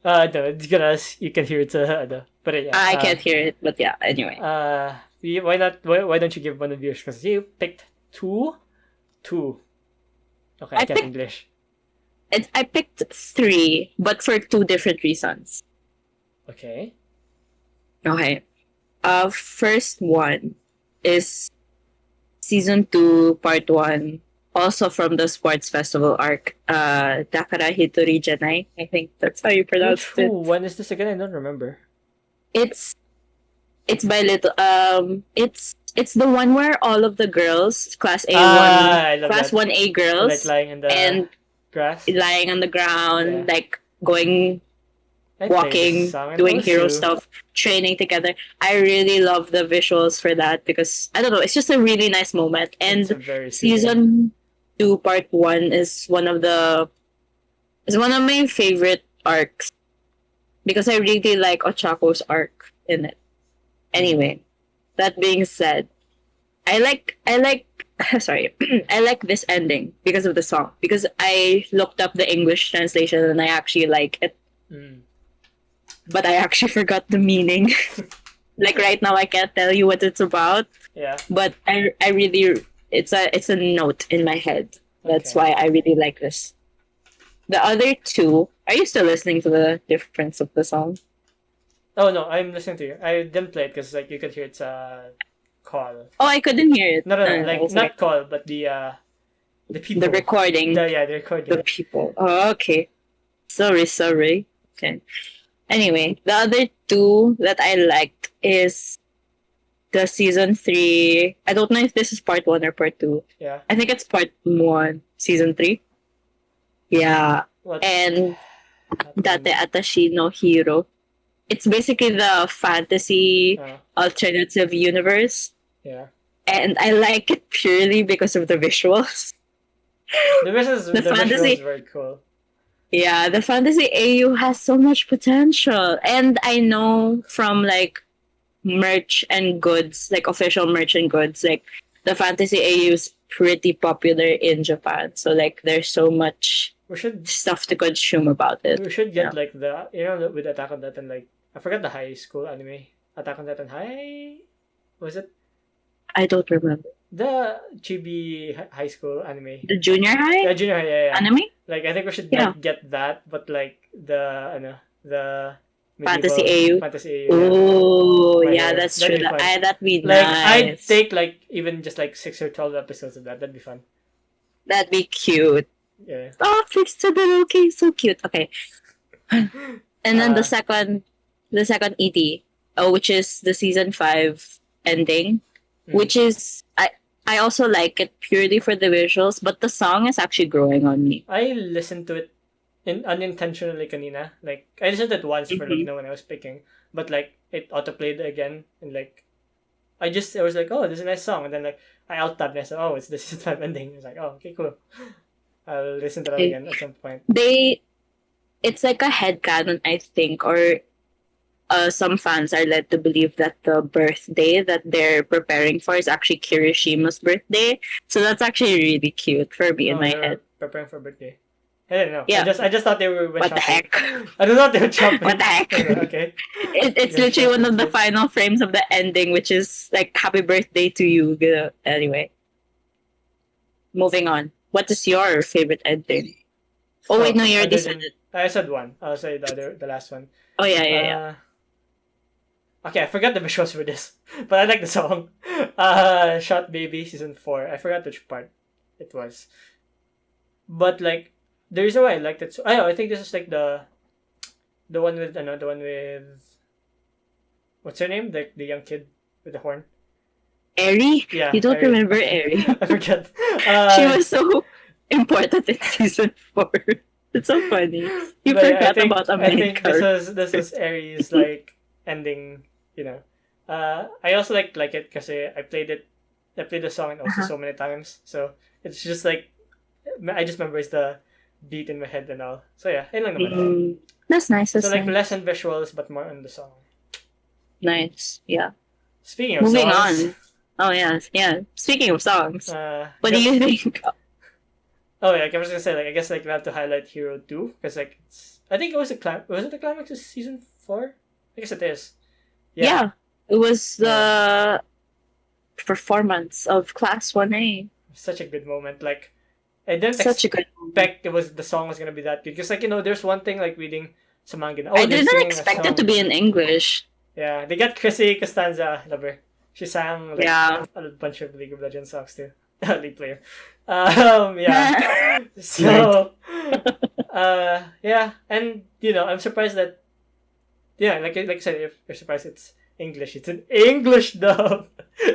No, it's gonna you can hear it. But yeah. I can't hear it, but yeah. Anyway, Why not? Why don't you give one of yours? Because you picked two. Okay, I I can't picked English. I picked three, but for two different reasons. Okay. Okay. First one is season two, part one, also from the sports festival arc. Dakara Hitori Janai. I think that's how you Which pronounce who? it. When is this again? I don't remember. It's it's by little. It's the one where all of the girls, I love class that. 1A And like girls, lying in the and grass. lying on the Yeah. ground, like going I played this walking, song in doing hero OSU. stuff, training together. I really love the visuals for that because I don't know, it's just a really nice moment. It's a And very soothing. season two, part one is one of my favorite arcs because I really like Ochako's arc in it. Anyway, that being said, I like sorry, I like this ending because of the song. Because I looked up the English translation and I actually like it, Mm. but I actually forgot the meaning. Like right now I can't tell you what it's about, Yeah. but I really it's a note in my head. That's Okay. why I really like this. The other two, are you still listening to the difference of the song? Oh no, I'm listening to you. I didn't play it because like you could hear it's a call. Oh, I couldn't hear it. No, I like was like not call, but the people. the recording, The recording. the people. Oh, okay. Sorry. Okay. Anyway, the other two that I liked is the season three. I don't know if this is part one or part two. Yeah. I think it's part one, season three. Yeah. What? And That Date Atashi no Hero. It's basically the fantasy alternative universe. yeah. And I like it purely because of the visuals. The visuals, The the visuals fantasy, very cool. yeah, the fantasy AU has so much potential. And I know from like merch and goods, like official merch and goods, like the fantasy AU is pretty popular in Japan. So like there's so much We should stuff to consume about it. we should Yeah. get like with Attack on Titan, like I forgot the high school anime. Attack on Titan High, was it I don't remember. the chibi high school anime? The junior Yeah, high junior high. Yeah, yeah. anime? Like I think we should Yeah. like get that, but like the Fantasy medieval AU. fantasy AU. Yeah. Oh, My yeah, hero. that's That'd true. be fun. That'd be Like I'd nice. take like even just like 6 or 12 episodes of that. That'd be fun. That'd be cute. Yeah. Oh, fix to the okay, so cute. Okay. And then Uh, the second ED, which is the season 5 ending, mm. which is I also like it purely for the visuals, but the song is actually growing on me. I listened to it unintentionally kanina. Like I listened to it once for like Mhm. when I was picking, but like it autoplayed again and like I was like, oh, this is a nice song, and then like I alt tabbed and I said, oh, it's this is time ending. It's like, oh, okay, cool. I'll listen to that Okay. again at some point. It's like a headcanon, I think, or some fans are led to believe that the birthday that they're preparing for is actually Kirishima's birthday. So that's actually really cute for me in Oh, my they were head. preparing for a birthday. I didn't know. Yeah. I just thought they were went What the shopping. heck? I don't know if they went shopping. What the heck? Okay. It's Go literally one shopping of the too. final frames of the ending, which is like "Happy Birthday to you." Anyway, moving on. What is your favorite ending? Oh wait, no, you already other said than it. I said one. I'll say the last one. Oh yeah. Okay, I forgot the visuals for this, but I like the song. Shot Baby season 4. I forgot which part it was, but like the reason why I liked it. I think this is like the one with the one with what's her name? The young kid with the horn. Eri? Yeah, You don't Ariel. remember Eri? I forget. She was so important in season 4. It's so funny. You But yeah, forgot about a I main think character. this is Aries like ending. You know, I also like it because I played it. I played the song also so many times, so it's just like I just memorize the beat in my head and all. So yeah, yun lang naman. That's nice. So That's like nice. less on visuals but more on the song. Nice. Yeah. Speaking of Moving songs, on. Oh yes. Yeah. Speaking of songs, what do yep. you think? Oh yeah, I was gonna say like I guess like we have to highlight Hero 2 because like I think it was was it the climax of season 4? I guess it is. Yeah. It was the performance of Class 1A. Such a good moment. Like I didn't Such a good moment. expect the song was gonna be that good because like there's one thing like reading some manga. I they're didn't singing a expect it song. to be in English. Yeah, they got Chrissy Costanza, love her. She sang like Yeah. a bunch of League of Legends songs too. League player. Yeah. So yeah, and I'm surprised that like I said, if you're surprised it's English, it's an English dub.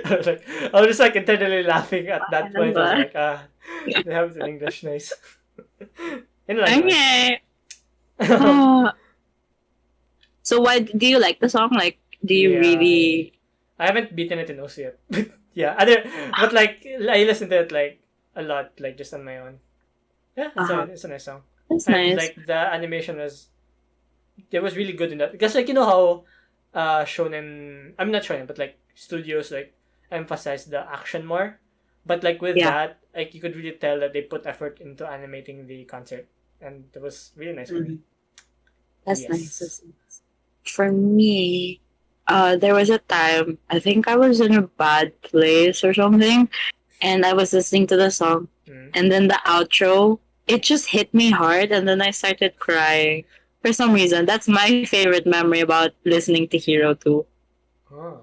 I was just like internally laughing at that point. I was like, they have it in English, nice. Yun lang naman. Okay. Uh, so why do you like the song? Like, do you Yeah. really? I haven't beaten it in OC yet. Yeah, but like I listen to it like a lot, like just on my own. Yeah, it's a nice song. That's And nice. like the animation it was really good in that because like how shonen, I'm not shonen, but like studios like emphasize the action more, but like with that like you could really tell that they put effort into animating the concert, and it was really nice for me. That's Yes. nice. That's nice. For me, there was a time I think I was in a bad place or something, and I was listening to the song, and then the outro, it just hit me hard, and then I started crying for some reason. That's my favorite memory about listening to Hero 2. Oh,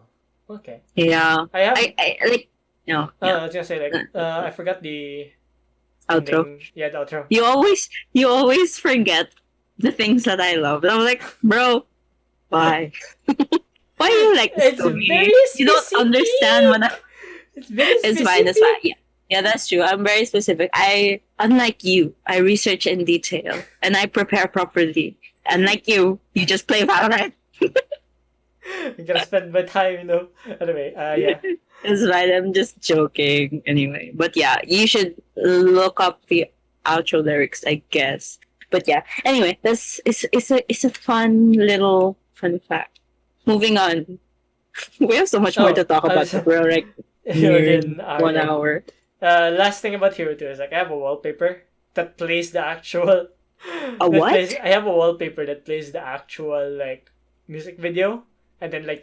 okay. Yeah, I have. I like. No, I was gonna say like I forgot the outro. ending. Yeah, the outro. You always forget the things that I love. And I'm like, bro, why? Why do you like this It's to me? very You don't specific. understand when It's very it's specific. fine. It's fine. Yeah, that's true. I'm very specific. Unlike you, I research in detail and I prepare properly. Unlike you, you just play Valorant. You gotta spend my time, Anyway, yeah. It's fine. I'm just joking anyway. But yeah, you should look up the outro lyrics, I guess. But yeah, anyway, it's a fun little fun fact. Moving on. We have so much more to talk about. We're like Within 1 hour. Last thing about Hero 2 is like I have a wallpaper that plays the actual. What? I have a wallpaper that plays the actual like music video, and then like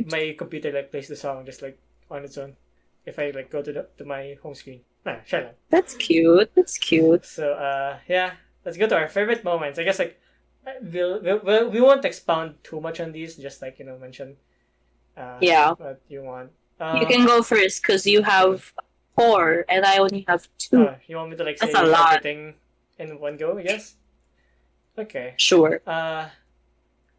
my computer like plays the song just like on its own. If I like go to my home screen. Shut up. That's cute. That's cute. So yeah, let's go to our favorite moments. I guess like we won't expound too much on these. Just like mention. What you want. You can go first because you have 4 and I only have 2. You want me to like say That's a lot. everything in one go? I guess. Okay. Sure.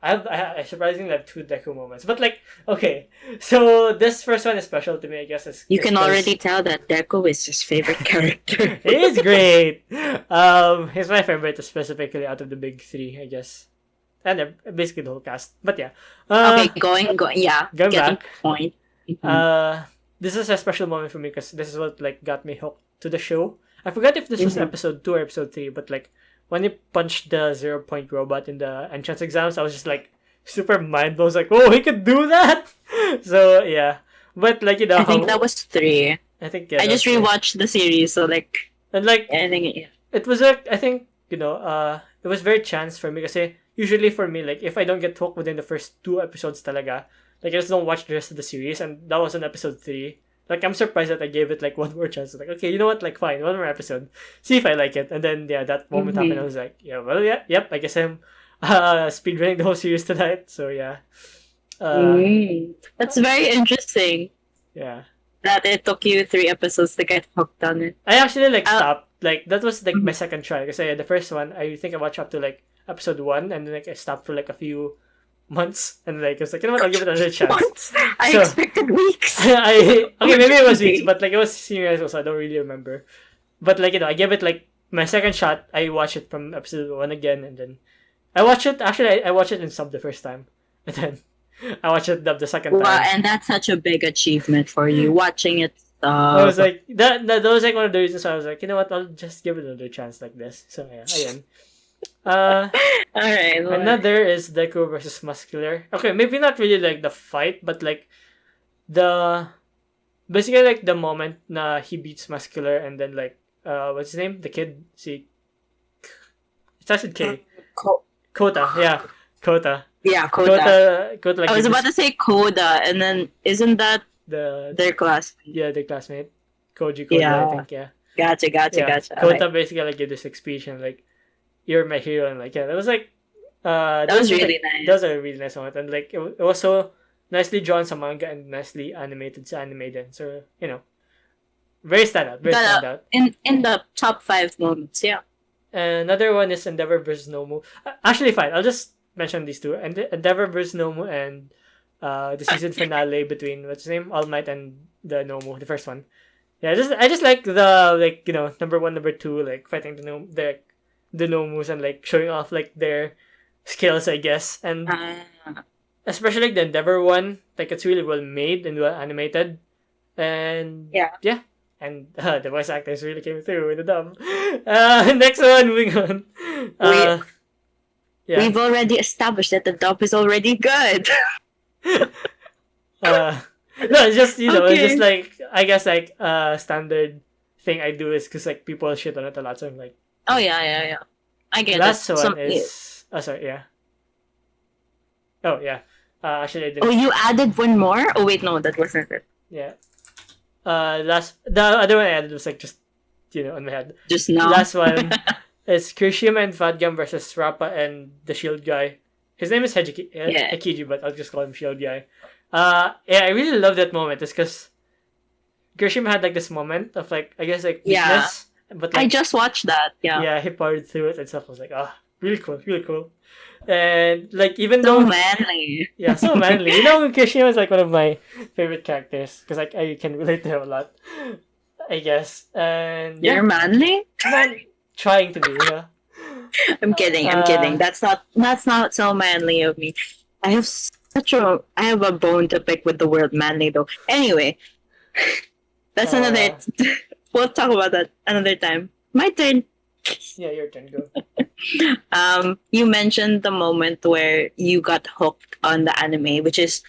I surprisingly have 2 Deku moments, but like okay, so this first one is special to me. I guess You can already tell that Deku is his favorite character. He is great. He's my favorite, specifically out of the big 3, I guess, and basically the whole cast. But yeah. Okay, going. Yeah. Going getting back. to the point. This is a special moment for me because this is what like got me hooked to the show. I forgot if this was episode 2 or episode 3, but like when he punched the 0 point robot in the entrance exams, I was just like super mind blown. Like, oh, he could do that. So yeah, but like I think that was 3. I think yeah, I just that's it. rewatched the series, so like And like I think yeah. it was like I think it was very chance for me kasi usually for me like if I don't get hooked within the first 2 episodes talaga, like I just don't watch the rest of the series, and that was on episode 3. Like I'm surprised that I gave it like one more chance. Like okay, you know what? Like fine, one more episode, see if I like it. And then yeah, that moment happened. I was like, yeah, well, yeah, yep. I guess I'm speedrunning the whole series tonight. So yeah, That's very interesting yeah. that it took you 3 episodes to get hooked on it. I actually like Uh, stopped. Like that was like my second try because the first one I think I watched up to like episode 1, and then like I stopped for like a few months, and like I was like, you know what? I'll give it another chance. Months? I So- expected weeks. Okay, maybe it was weeks, Okay. but like it was serious also. I don't really remember. But like I gave it like my second shot. I watched it from episode 1 again, and then I watched it. Actually, I watched it in sub the first time, and then I watched it dub the second Wow, time. and that's such a big achievement for you watching it. I was like that was like one of the reasons why I was like, you know what? I'll just give it another chance like this. So yeah, ayan. all right. Another is Deku versus Muscular. Okay, maybe not really like the fight, but like the basically like the moment na he beats Muscular, and then like what's his name? The kid, see, it starts with K. Kota, yeah, Kota. Yeah, Koda. Kota. Like I was gives about to say Koda, and then isn't that the their class? the classmate Koji Koda, Yeah. I think, yeah. Gotcha. Yeah, All right. Kota basically like gave this like speech and like you're my hero, and like yeah, that was like That was really like, nice. that was a really nice moment, and like it was so nicely drawn sa manga and nicely animated sa anime din. So very standout, very Got standout. in the top 5 moments. Yeah. Another one is Endeavor versus Nomu. Actually, fine. I'll just mention these two. Endeavor versus Nomu and the season finale between what's his name, All Might and the Nomu, the first one. Yeah, I just like the like number 1, number 2, like fighting the Nomus and like showing off like their skills, I guess, and especially like the Endeavor one, like it's really well made and well animated, and Yeah. and the voice actors really came through in the dub. Next one, moving on. Yeah. We've already established that the dub is already good. No, it's just it's Okay. just like I guess like standard thing I do is because like people shit on it a lot, so I'm like Oh yeah. I get last it. one is sorry, yeah. Oh yeah. Actually I didn't. Oh, you added one more? Oh wait, no, that wasn't it. Yeah. The other one I added was like just on my head. Just now. Last one is Kirishima and Fadgam versus Rappa and the Shield guy. His name is Hekiji, but I'll just call him Shield guy. Yeah, I really love that moment. It's because Kirishima had like this moment of like I guess like Yeah. weakness, but I like just watched that. Yeah. he powered through it and stuff. I was like really cool, really cool. And like even So though manly. yeah, so manly. Kirishima is like one of my favorite characters because like I can relate to him a lot, I guess. And You're manly? man, trying to be, I'm kidding. That's not so manly of me. I have a bone to pick with the word manly though. Anyway, that's another. We'll talk about that another time. My turn. Yeah, your turn. Go. You mentioned the moment where you got hooked on the anime, which is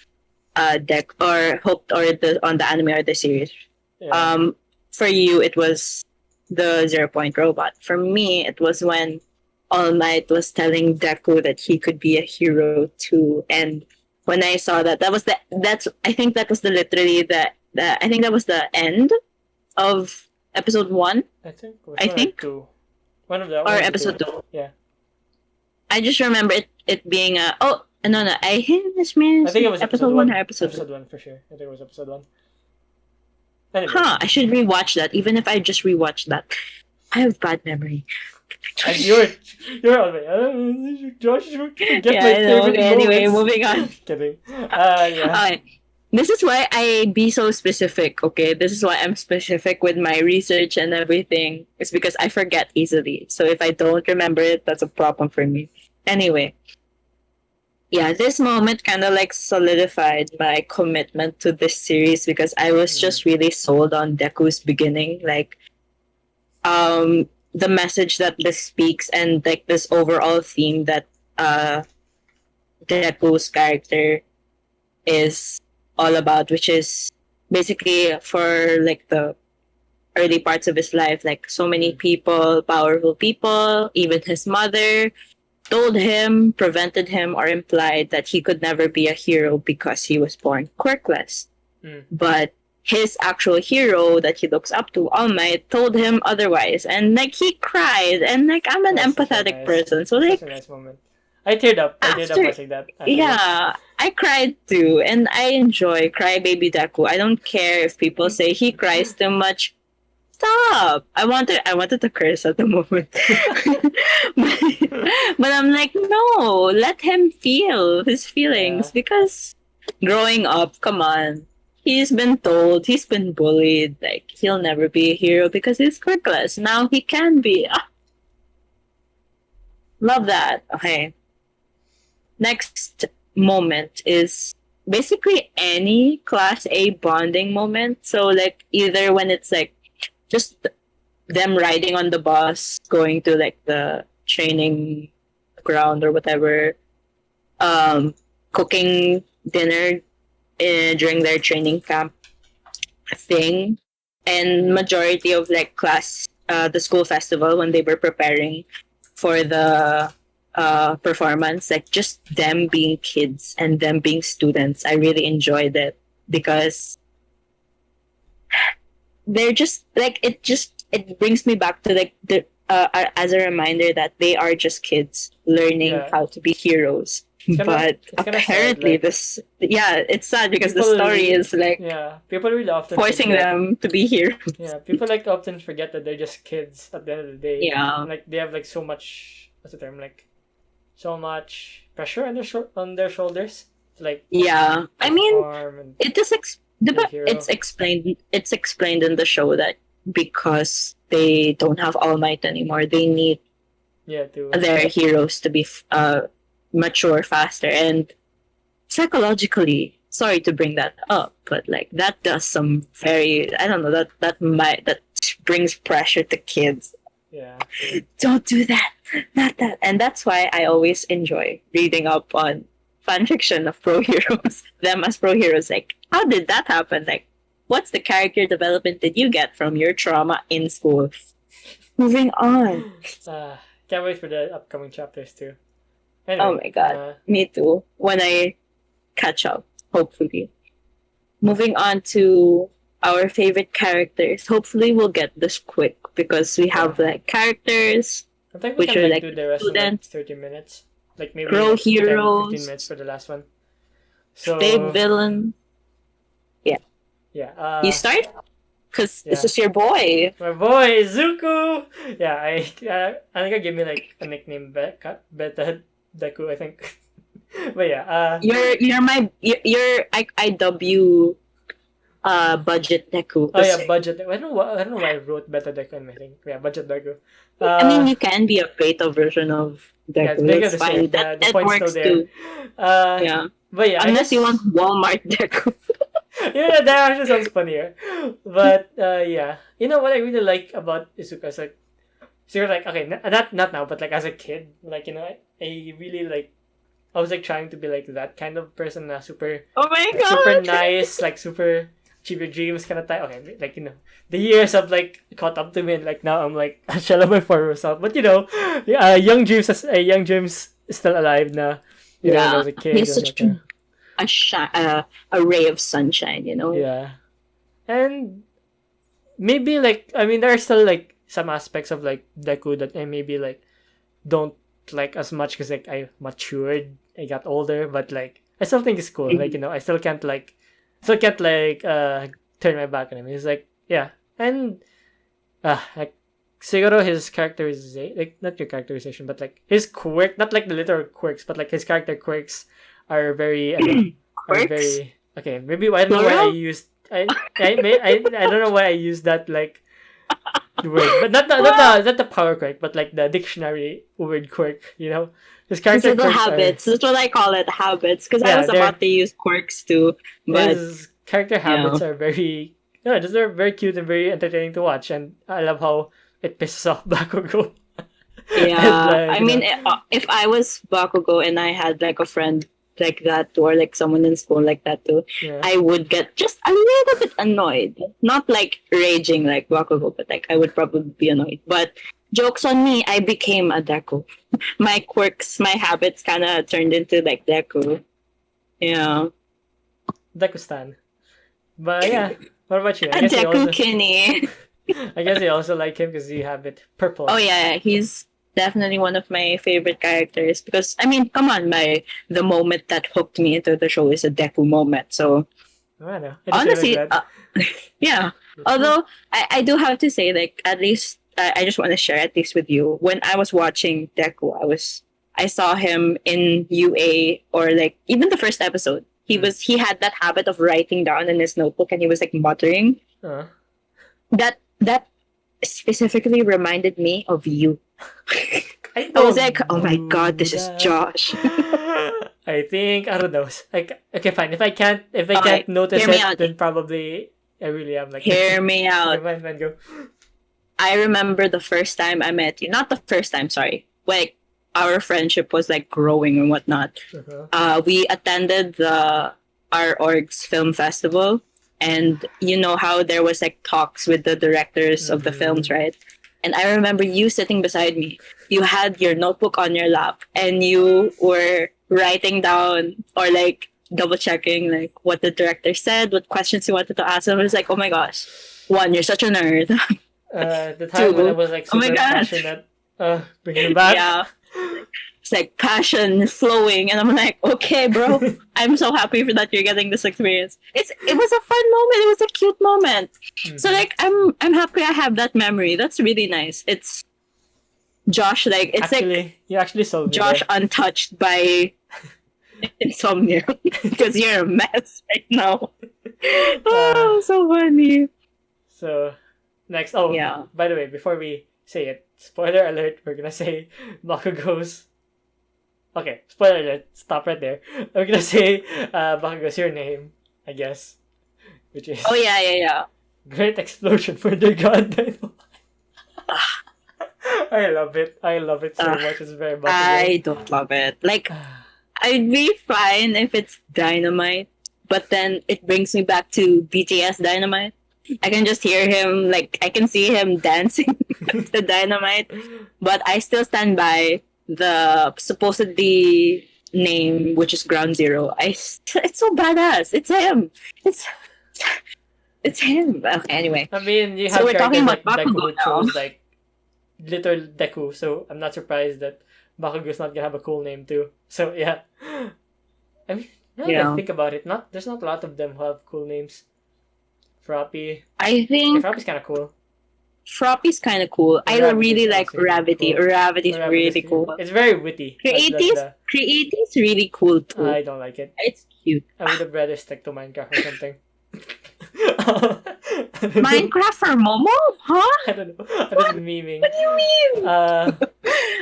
deck or hooked on the anime or the series. Yeah. For you it was the 0 Point Robot. For me it was when All Might was telling Deku that he could be a hero too, and when I saw that I think that was literally the I think that was the end of episode 1 I think. I think. Two. One of the or episode 2. Yeah. I just remember it being a no I hate this I man. think it was episode 1 or episode 2. Episode 1 for sure. I think it was episode 1. Anyway. I should rewatch that. Even if I just rewatched that, I have bad memory. And you're all right. Josh, you forget Yeah, my I know. favorite Okay, anyway, moments. moving on. Kidding. Yeah. This is why I be so specific. Okay, this is why I'm specific with my research and everything. It's because I forget easily. So if I don't remember it, that's a problem for me. Anyway, yeah, this moment kind of like solidified my commitment to this series because I was just really sold on Deku's beginning, like the message that this speaks and like this overall theme that Deku's character is all about, which is basically for like the early parts of his life, like so many people, powerful people, even his mother, told him, prevented him, or implied that he could never be a hero because he was born quirkless. Mm. But his actual hero that he looks up to, All Might, told him otherwise. And like he cried. And like I'm an That's such a empathetic nice, person. So such like a nice moment. I teared up. I teared up after watching that. Actually. yeah, I cried too. And I enjoy Crybaby Deku. I don't care if people say he cries too much. Stop! I wanted to curse at the moment. but I'm like, no, let him feel his feelings Yeah. because growing up, come on. He's been told, he's been bullied, like he'll never be a hero because he's quirkless. Now he can be. Ah, love that. Okay. Next moment is basically any class A bonding moment. So like either when it's like just them riding on the bus, going to like the training ground or whatever, cooking dinner during their training camp thing, and majority of like the school festival when they were preparing for the performance, like just them being kids and them being students. I really enjoyed it because they're just like it brings me back to like the as a reminder that they are just kids learning Yeah. how to be heroes. But it's kinda sad, apparently like, it's sad because the people- story is like Yeah. People really often forcing forget. them to be heroes. Yeah. People like often forget that they're just kids at the end of the day. Yeah. Like they have like so much. What's the term? Like so much pressure on their shoulders. To, like Yeah. I mean, perform and it is be a hero. it's explained in the show that because they don't have All Might anymore, they need yeah. To their heroes to be mature faster, and psychologically, sorry to bring that up, but like that does some very, I don't know, that brings pressure to kids. yeah. Don't do that, not that. And that's why I always enjoy reading up on fan fiction of pro heroes, them as pro heroes. Like, how did that happen? Like, what's the character development did you get from your trauma in school? Moving on. Can't wait for the upcoming chapters too. Anyway, Oh my god, me too. When I catch up, hopefully. Moving on to our favorite characters. Hopefully, we'll get this quick because we have like characters, I think we which can are like like do the rest in like students, 30 minutes. Like maybe pro like 10, 15 heroes, minutes for the last one. So fave villain. yeah. You start because yeah. this is your boy. My boy Zuko. Yeah, Anika gave me like a nickname, Beta Deku, I think. But yeah, I dub you budget Deku. oh yeah, budget. I don't know why I wrote Beta Deku in my thing. Yeah, budget Deku. I mean, you can be a beta version of yeah, Deku. it's bigger That's the fine. same. That, The that point's still works there. too. Uh, Yeah. but yeah, Unless you want Walmart Deku. yeah, that actually sounds funnier. But yeah, you know what I really like about Izuka is like, so you're like, okay, not now, but like as a kid, like I really like, I was like trying to be like that kind of person, super Oh my god. super nice, like super achieve your dreams kind of type. Okay, like the years have like caught up to me, and like now I'm like a shell of my former self. But yeah, young James is still alive now. When I was a kid, He's I was such like, a ray of sunshine, you know? yeah. And maybe like I mean there are still like some aspects of like Deku that I maybe like don't like as much because like I matured, I got older, but like I still think it's cool. Like I still can't like turn my back on him. He's like yeah, and like Siguro his characterization, like not your characterization, but like his quirk, not like the literal quirks, but like his character quirks are very are Quirks? very okay. Maybe I don't know why I Plural? used I don't know why I used that like word, but not the power quirk, but like the dictionary word quirk. His These character little quirks habits. That's what I call it, habits. Because I Yeah, was they're- about to use quirks too. But his character habits are very just they're very cute and very entertaining to watch, and I love how it pisses off Bakugo. Yeah, like, I mean, if I was Bakugo and I had like a friend like that too, or like someone in school like that too, yeah. I would get just a little bit annoyed. Not like raging like Bakugo, but like I would probably be annoyed. But jokes on me, I became a Deku. My quirks, my habits kind of turned into like Deku. Yeah, Dekustan. But yeah, what about you? a Deku Kinney. I guess you also like him because you have it purple. Oh yeah, he's definitely one of my favorite characters because I mean, come on, the moment that hooked me into the show is a Deku moment. So I don't know. I just really honestly, glad. yeah. Although I do have to say, like at least I just want to share at least with you. When I was watching Deku, I saw him in UA or like even the first episode. He had that habit of writing down in his notebook and he was like muttering. Uh, That specifically reminded me of you. I I was don't like, oh my do god, this is that. Josh. I think I don't know. Like, okay, fine. If I can't Okay, notice hear me it, out. then probably I really am like. Hear me out. Okay, fine, go. I remember the first time I met you. Not the first time, sorry. Like our friendship was like growing and whatnot. Uh-huh. We attended our org's film festival, and you know how there was like talks with the directors of the films, right? And I remember you sitting beside me. You had your notebook on your lap, and you were writing down or like double checking like what the director said, what questions you wanted to ask. And I was like, oh my gosh, one, you're such a nerd. The time when I Two, was like oh my super god, passionate, bringing it back. yeah. It's like passion flowing, and I'm like, okay, bro, I'm so happy for that you're getting this experience. It was a fun moment. It was a cute moment. So like, I'm happy I have that memory. That's really nice. It's Josh, like it's actually, like you actually sold me Josh there. untouched by insomnia because you're a mess right now. Oh, so funny. So next, oh Yeah. by the way, before we say it, spoiler alert, we're gonna say Bakugo's. Okay, spoiler alert. Stop right there. We're gonna say Bakugo's your name, I guess, which is Oh yeah. Great Explosion for the God Dynamite. I love it. I love it so much. It's very Bakugo. I don't love it. Like, I'd be fine if it's Dynamite, but then it brings me back to BTS Dynamite. I can just hear him, like, I can see him dancing to Dynamite, but I still stand by the supposedly name, which is Ground Zero. It's so badass. It's him. It's him. Okay, anyway. I mean, you So have we're characters talking like about Deku Bakugo who now. chose like little Deku, so I'm not surprised that Bakugo's not gonna have a cool name too. So yeah, I mean, now that I think about it, there's not a lot of them who have cool names. Froppy. I think Froppy's kind of cool. Froppy's kind of cool. I Ravity really is like also really Ravity. cool. Ravity's really cool. It's very witty. Creative's really cool too. I don't like it. It's cute. I would have rather stick to Minecraft or something. Minecraft for Momo? Huh? I don't know. I'm just memeing. What do you mean?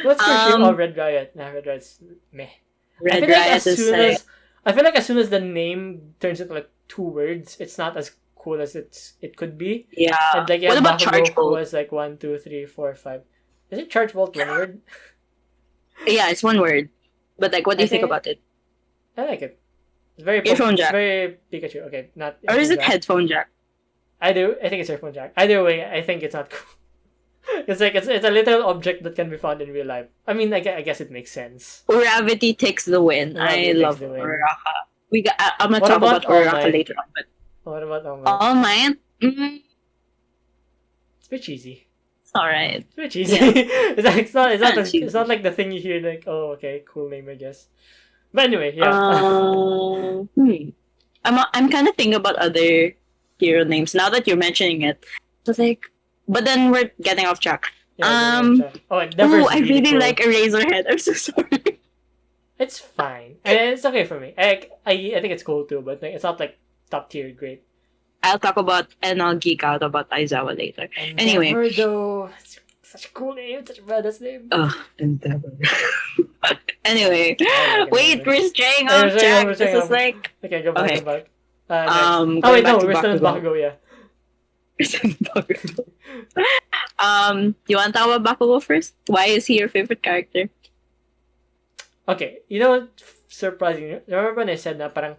What's your show? Oh, Red Riot. Nah, Red Riot's meh. Red Riot is like... I feel like as soon as the name turns into like 2 words, it's not as cool as it could be. Yeah. And like, what about Charge Bolt? Was like 1, 2, 3, 4, 5. Is it Charge Bolt 1 word? Yeah, it's 1 word. But like, what do you think about it? I like it. It's very earphone jack. Very Pikachu. Okay, not. Or is it headphone jack? I think it's earphone jack. Either way, I think it's not cool. It's like it's a little object that can be found in real life. I mean, I guess it makes sense. Gravity takes the win. I love Uraraka. I'm gonna talk about Uraraka later on. But what about All Might? All Might? It's a bit cheesy. It's alright. It's a bit cheesy. Yeah. It's not like the thing you hear like, oh, okay, cool name, I guess. But anyway, yeah. I'm kind of thinking about other hero names now that you're mentioning it. So like, but then we're getting off track. Yeah, I really cool. Like Eraserhead. I'm so sorry. It's fine. It's okay for me. I think it's cool too, but it's not like top tier great. I'll talk about and I'll geek out about Aizawa later. Anyway, though, such a cool name, such a badass name. Endeavor. Anyway, wait, we're straying off track. This is like okay, go back. Okay. Oh wait, no, we're still in Bakugo, yeah. You want to talk about Bakugo first? Why is he your favorite character? Okay, you know what? Surprising. Remember when I said na parang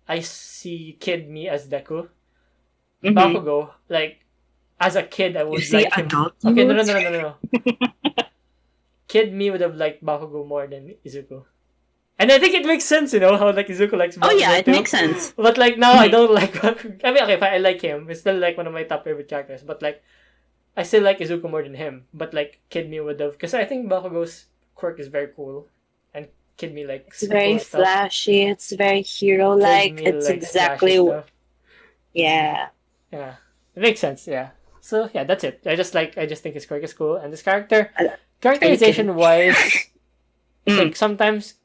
I see kid me as Deku? Mm-hmm. Bakugo, like, as a kid, I You would see like him. adult Okay, no. moods? Kid me would have liked Bakugo more than Izuku. And I think it makes sense, you know, how like Izuku likes Bakugo Oh yeah, it too. makes sense. But like now I don't like Bakugo. I mean, okay, fine, I like him. He's still like one of my top favorite characters. But like, I still like Izuku more than him. But like, Kid me would have, because I think Bakugo's quirk is very cool. And Kid me likes It's very cool stuff. flashy. It's very hero-like. Kid me It's likes exactly flashy stuff. yeah. Yeah, it makes sense. Yeah. So yeah, that's it. I just think his quirk is cool, and this character, characterization wise, like sometimes,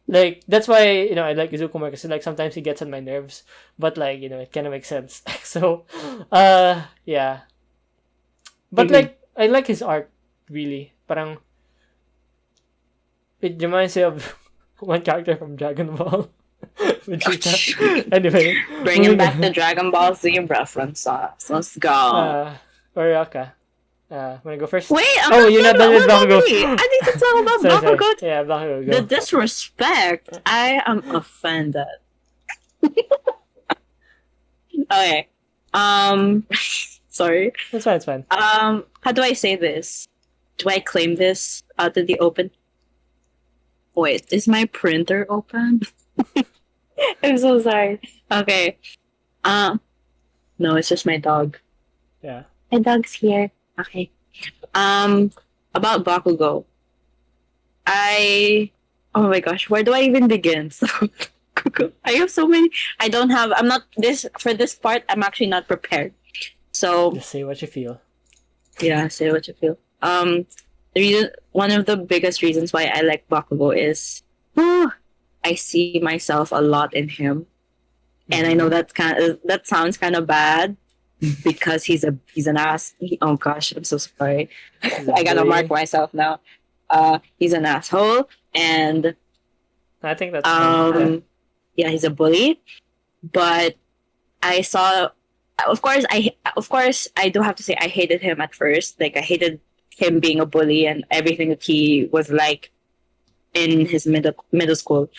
like that's why I like Izuku more because like sometimes he gets on my nerves, but like it kind of makes sense. So, yeah. But like I like his art really. Parang it reminds me of one character from Dragon Ball. Vegeta. Anyway, Bringing back the Dragon Ball Z reference. Let's go. Oriaka. Wanna go first? Wait, you're not done with Bakugo. I need to talk about Sorry. Bakugo. Yeah, Bakugo. The Go. disrespect. I am offended. Okay. Sorry. It's fine. How do I say this? Do I claim this out of the open? Wait, is my printer open? I'm so sorry. Okay. No, it's just my dog. Yeah. My dog's here. Okay. About Bakugo. Oh my gosh, where do I even begin? So, I have so many. I'm not for this part. I'm actually not prepared. So Just say what you feel. yeah, say what you feel. One of the biggest reasons why I like Bakugo is, I see myself a lot in him, and I know that sounds kind of bad because he's an ass. Oh gosh, I'm so sorry. I gotta mark myself now. He's an asshole, and I think that's fine. yeah, he's a bully. But I saw, of course, I do have to say I hated him at first. Like I hated him being a bully and everything that he was like in his middle school.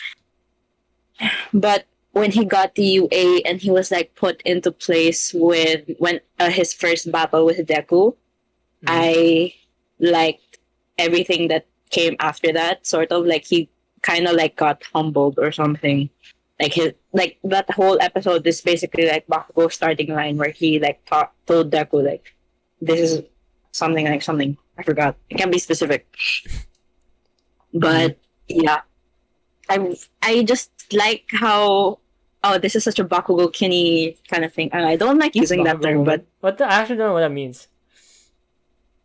But when he got the UA and he was like put into place with his first battle with Deku, I liked everything that came after that. Sort of like he kind of like got humbled or something. Like that whole episode is basically like Bakugo's starting line where he like told Deku like, this is something like something. I forgot. It can be specific. But yeah, I just like how this is such a Bakugo Kini kind of thing. I don't like using that term, but I actually don't know what that means.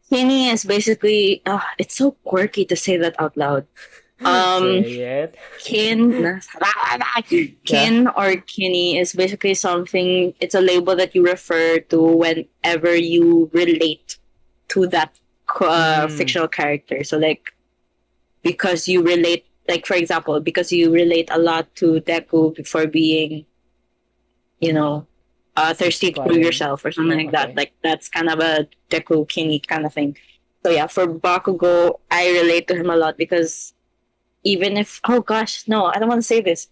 Kini is basically it's so quirky to say that out loud. Say it. Kin or Kini is basically something. It's a label that you refer to whenever you relate to that fictional character. So like, because you relate, like for example, because you relate a lot to Deku before being, thirsty to prove yourself or something like that. Like that's kind of a Deku Kini kind of thing. So yeah, for Bakugo, I relate to him a lot because even if I don't want to say this.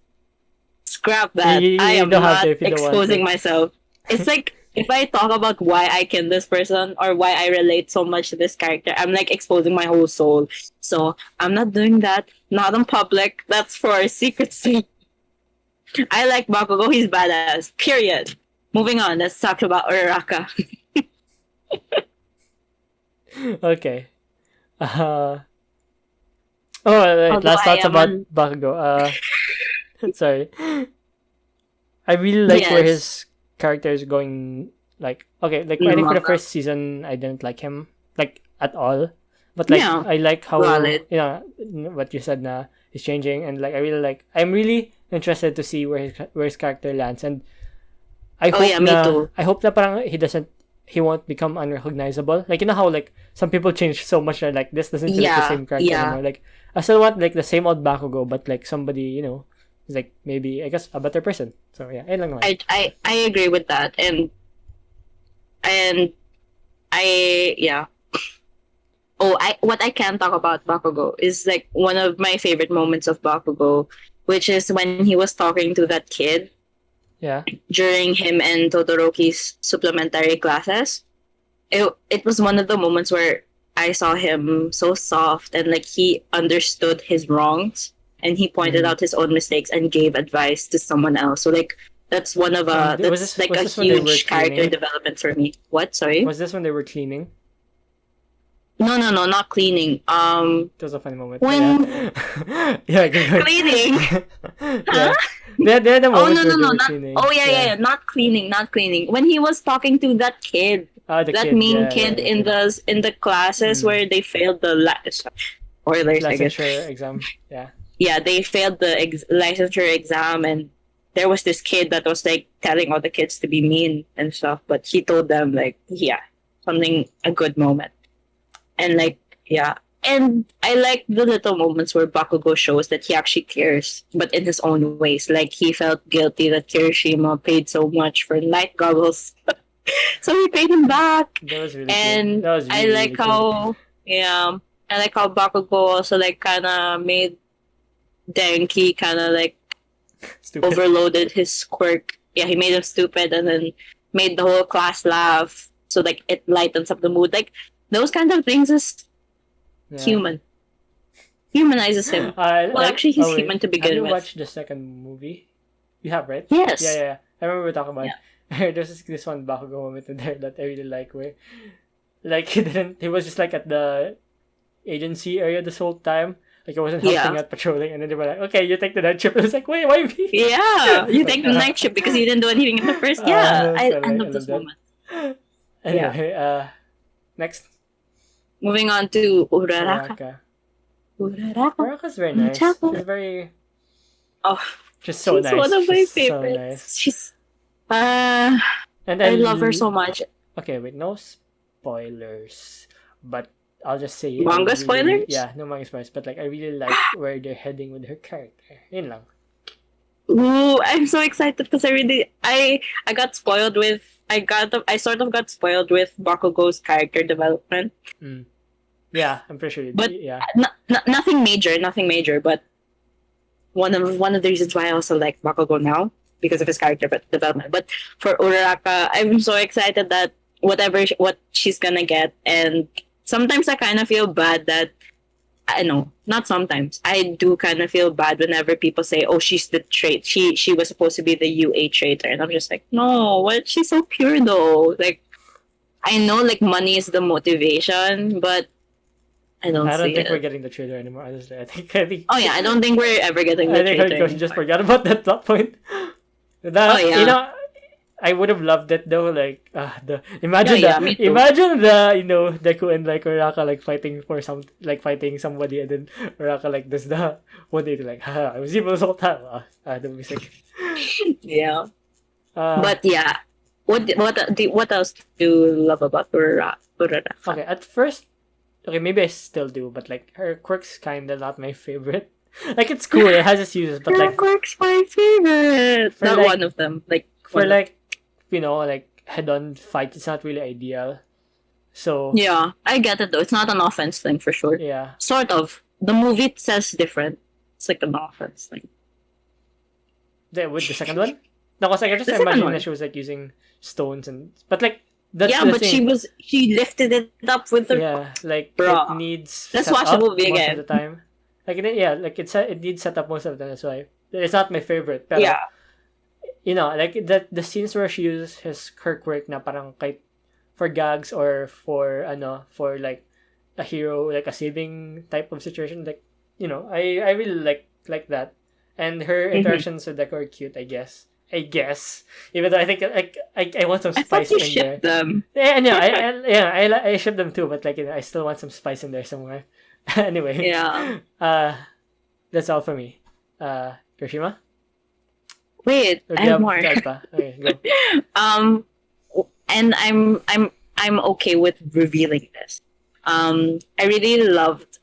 Scrap that. I am not exposing myself. It's like if I talk about why I can this person or why I relate so much to this character, I'm like exposing my whole soul. So I'm not doing that. Not in public. That's for our secrecy. I like Bakugo. He's badass. Period. Moving on. Let's talk about Uraraka. Okay. Last thoughts about Bakugo. Sorry. I really like where his character is going. Like, okay, like I think for the first season, I didn't like him like at all. But like, I like how what you said na he's changing, and like I'm really interested to see where his character lands, and I hope that parang he won't become unrecognizable. Like, you know how like some people change so much that like this doesn't feel like the same character anymore. Like I still want like the same old Bakugo, but like somebody is like maybe I guess a better person. So yeah, I agree with that, and Yeah. Oh, I what I can talk about Bakugo is like one of my favorite moments of Bakugo, which is when he was talking to that kid Yeah. during him and Todoroki's supplementary classes. It was one of the moments where I saw him so soft and like he understood his wrongs and he pointed Mm. out his own mistakes and gave advice to someone else. So like that's like Was a this when they were huge character cleaning? development for me. What? Sorry? Was this when they were cleaning? No, no, no, not cleaning. It was a funny moment. But When yeah. Yeah, keep going. cleaning. Yeah. Huh? They're the Oh moments no, where no, they no, were not. cleaning. Oh yeah, yeah, yeah, not cleaning, not cleaning. When he was talking to that kid, Ah, the that kid. main Yeah, yeah, kid the in kid. the classes Mm. where they failed the spoilers, I guess. Licensure exam. Yeah. Yeah, they failed the licensure exam, and there was this kid that was like telling all the kids to be mean and stuff, but he told them like, yeah, something a good moment, and like, yeah. And I like the little moments where Bakugo shows that he actually cares, but in his own ways. Like he felt guilty that Kirishima paid so much for night goggles, so he paid him back. That was really cute. And That was I really, like really cute. how, yeah, I like how Bakugo also like kind of made Denki kind of like Stupid. overloaded his quirk. Yeah, he made him stupid and then made the whole class laugh. So like it lightens up the mood. Like those kind of things is Yeah. human. Humanizes him. Well, actually, he's human to Have begin you with. watched the second movie? You have, right? Yes. Yeah, yeah, yeah. I remember we talking about there's this one Bakugo moment in there that I really like where like he was just like at the agency area this whole time. Like I wasn't helping Yeah. out patrolling and then they were like, okay, you take the night shift. I was like, wait, why me? Yeah, you take the night shift because you didn't do anything in the first. Yeah, I love this that. moment. Anyway, next. Moving on to Uraraka. Uraraka. Uraraka. Uraraka's very nice. Chapel. She's very Oh, she's so she's nice. one of my She's favorites. so nice. She's And I love her so much. Okay, wait, no spoilers. But I'll just say Manga spoilers? Yeah, no manga spoilers. But like I really like where they're heading with her character. Yun lang. Ooh, I'm so excited because I got spoiled with I sort of got spoiled with Bakugo's character development. Yeah, I'm pretty sure. But yeah, nothing major. But one of the reasons why I also like Bakugo now because of his character development. But for Uraraka, I'm so excited that what she's gonna get, and sometimes I kind of feel bad that I know, not sometimes. I do kind of feel bad whenever people say, "Oh, she's the trait. She was supposed to be the UA traitor," and I'm just like, "No, what? She's so pure though." Like, I know like money is the motivation, but I don't see think it. we're getting the trailer anymore. Honestly, I think. Oh yeah, I don't think we're ever getting the I think traitor. we just forgot about that plot point. Oh, yeah. You know, I would have loved it though. Like, imagine me too. imagine the Deku and like Uraka like fighting for fighting somebody, and then Uraka like does the one day like, haha, I was evil this whole time. That would be sick. Yeah. But But yeah, what else do you love about Uraraka? okay, at first, okay, maybe I still do, but like her quirks kinda not my favorite. Like it's cool, it has its uses, but like quirk's my favorite. For, Not like- one of them. Like for one of- like like head-on fights, it's not really ideal. So yeah, I get it though. It's not an offense thing for sure. yeah. Sort of. The movie says different. It's like an offense thing. With the second one? No, because like, I just The second imagine one. that she was like using stones but like that's Yeah, the but thing. she lifted it up with her. Yeah, like Bruh. it needs Let's set watch the up movie most again. of the time. Like like it needs set up most of the time. That's why it's not my favorite. Pero, Yeah. like the scenes where she uses her quirk na parang kahit for gags or for like a hero, like a saving type of situation, like I really like that, and her interactions with Deku are cute. I guess, even though I think like I want some I spice thought you in there. shipped them. Yeah, no, I ship them too, but like I still want some spice in there somewhere. Anyway, Yeah. that's all for me. Kirishima, Wait, or do I you have more. guys pa? Okay, go. And I'm okay with revealing this. I really loved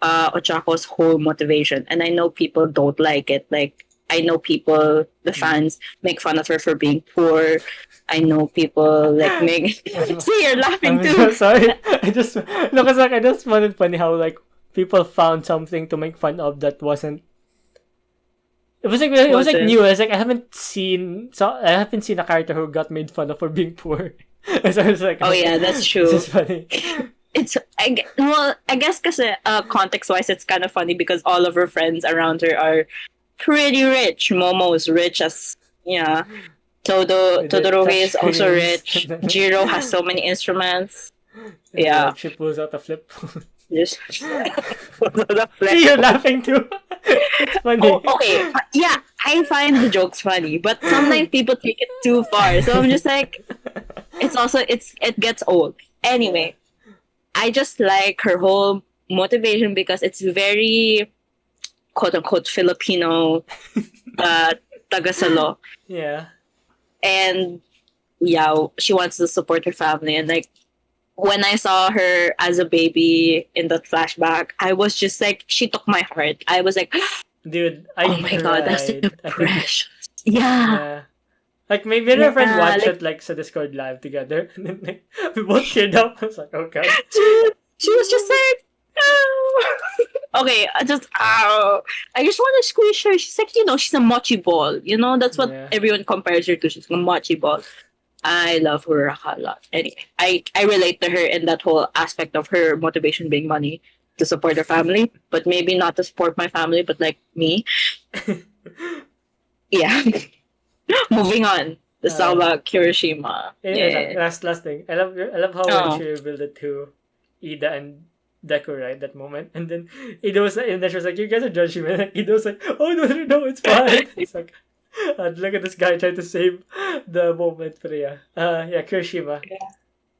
Ochako's whole motivation, and I know people don't like it. Like I know people, the fans, make fun of her for being poor. I know people like make. See, you're laughing I'm too. so sorry. I just no, cause like I just found it funny how like people found something to make fun of that wasn't. It was Was like it? new. It's like I haven't seen a character who got made fun of for being poor. So I was like, Oh oh, yeah, that's this true. is funny. Well, I guess because context wise, it's kind of funny because all of her friends around her are pretty rich. Momo is rich as yeah. With the Todoroki is also touchscreens, rich. Jiro has so many instruments. and then Yeah, like she pulls out a flip. just See, you're laughing too. It's Oh, funny. okay. Yeah, I find the jokes funny, but sometimes people take it too far. So I'm just like, it gets old. Yeah. Anyway, I just like her whole motivation because it's very quote unquote Filipino uh tagasalo. Yeah. And yeah, she wants to support her family. And like when I saw her as a baby in that flashback, I was just like, she took my heart. I was like, Dude, oh I my god, that's so cried. I think, precious. Yeah. yeah. Like, maybe my friend Yeah. watched Like it, like, sa Discord live together. And then, like, we both teared up. I was like, oh god. she was just like, oh. Okay, I just want to squish her. She's like, she's a mochi ball. That's what Yeah. everyone compares her to. She's a mochi ball. I love Uraraka a lot. Anyway, I relate to her in that whole aspect of her motivation being money to support her family, but maybe not to support my family, but like me. Yeah. Moving on. The uh, Salva Kirishima. Yeah. last thing. I love how when Oh. she revealed it to Ida and Deku, right? That moment. And then Ida was, and then she was like, you guys are judging me. And Ida was like, oh, no, it's fine. It's like, look at this guy trying to save the moment. But yeah. Yeah, Kirishima.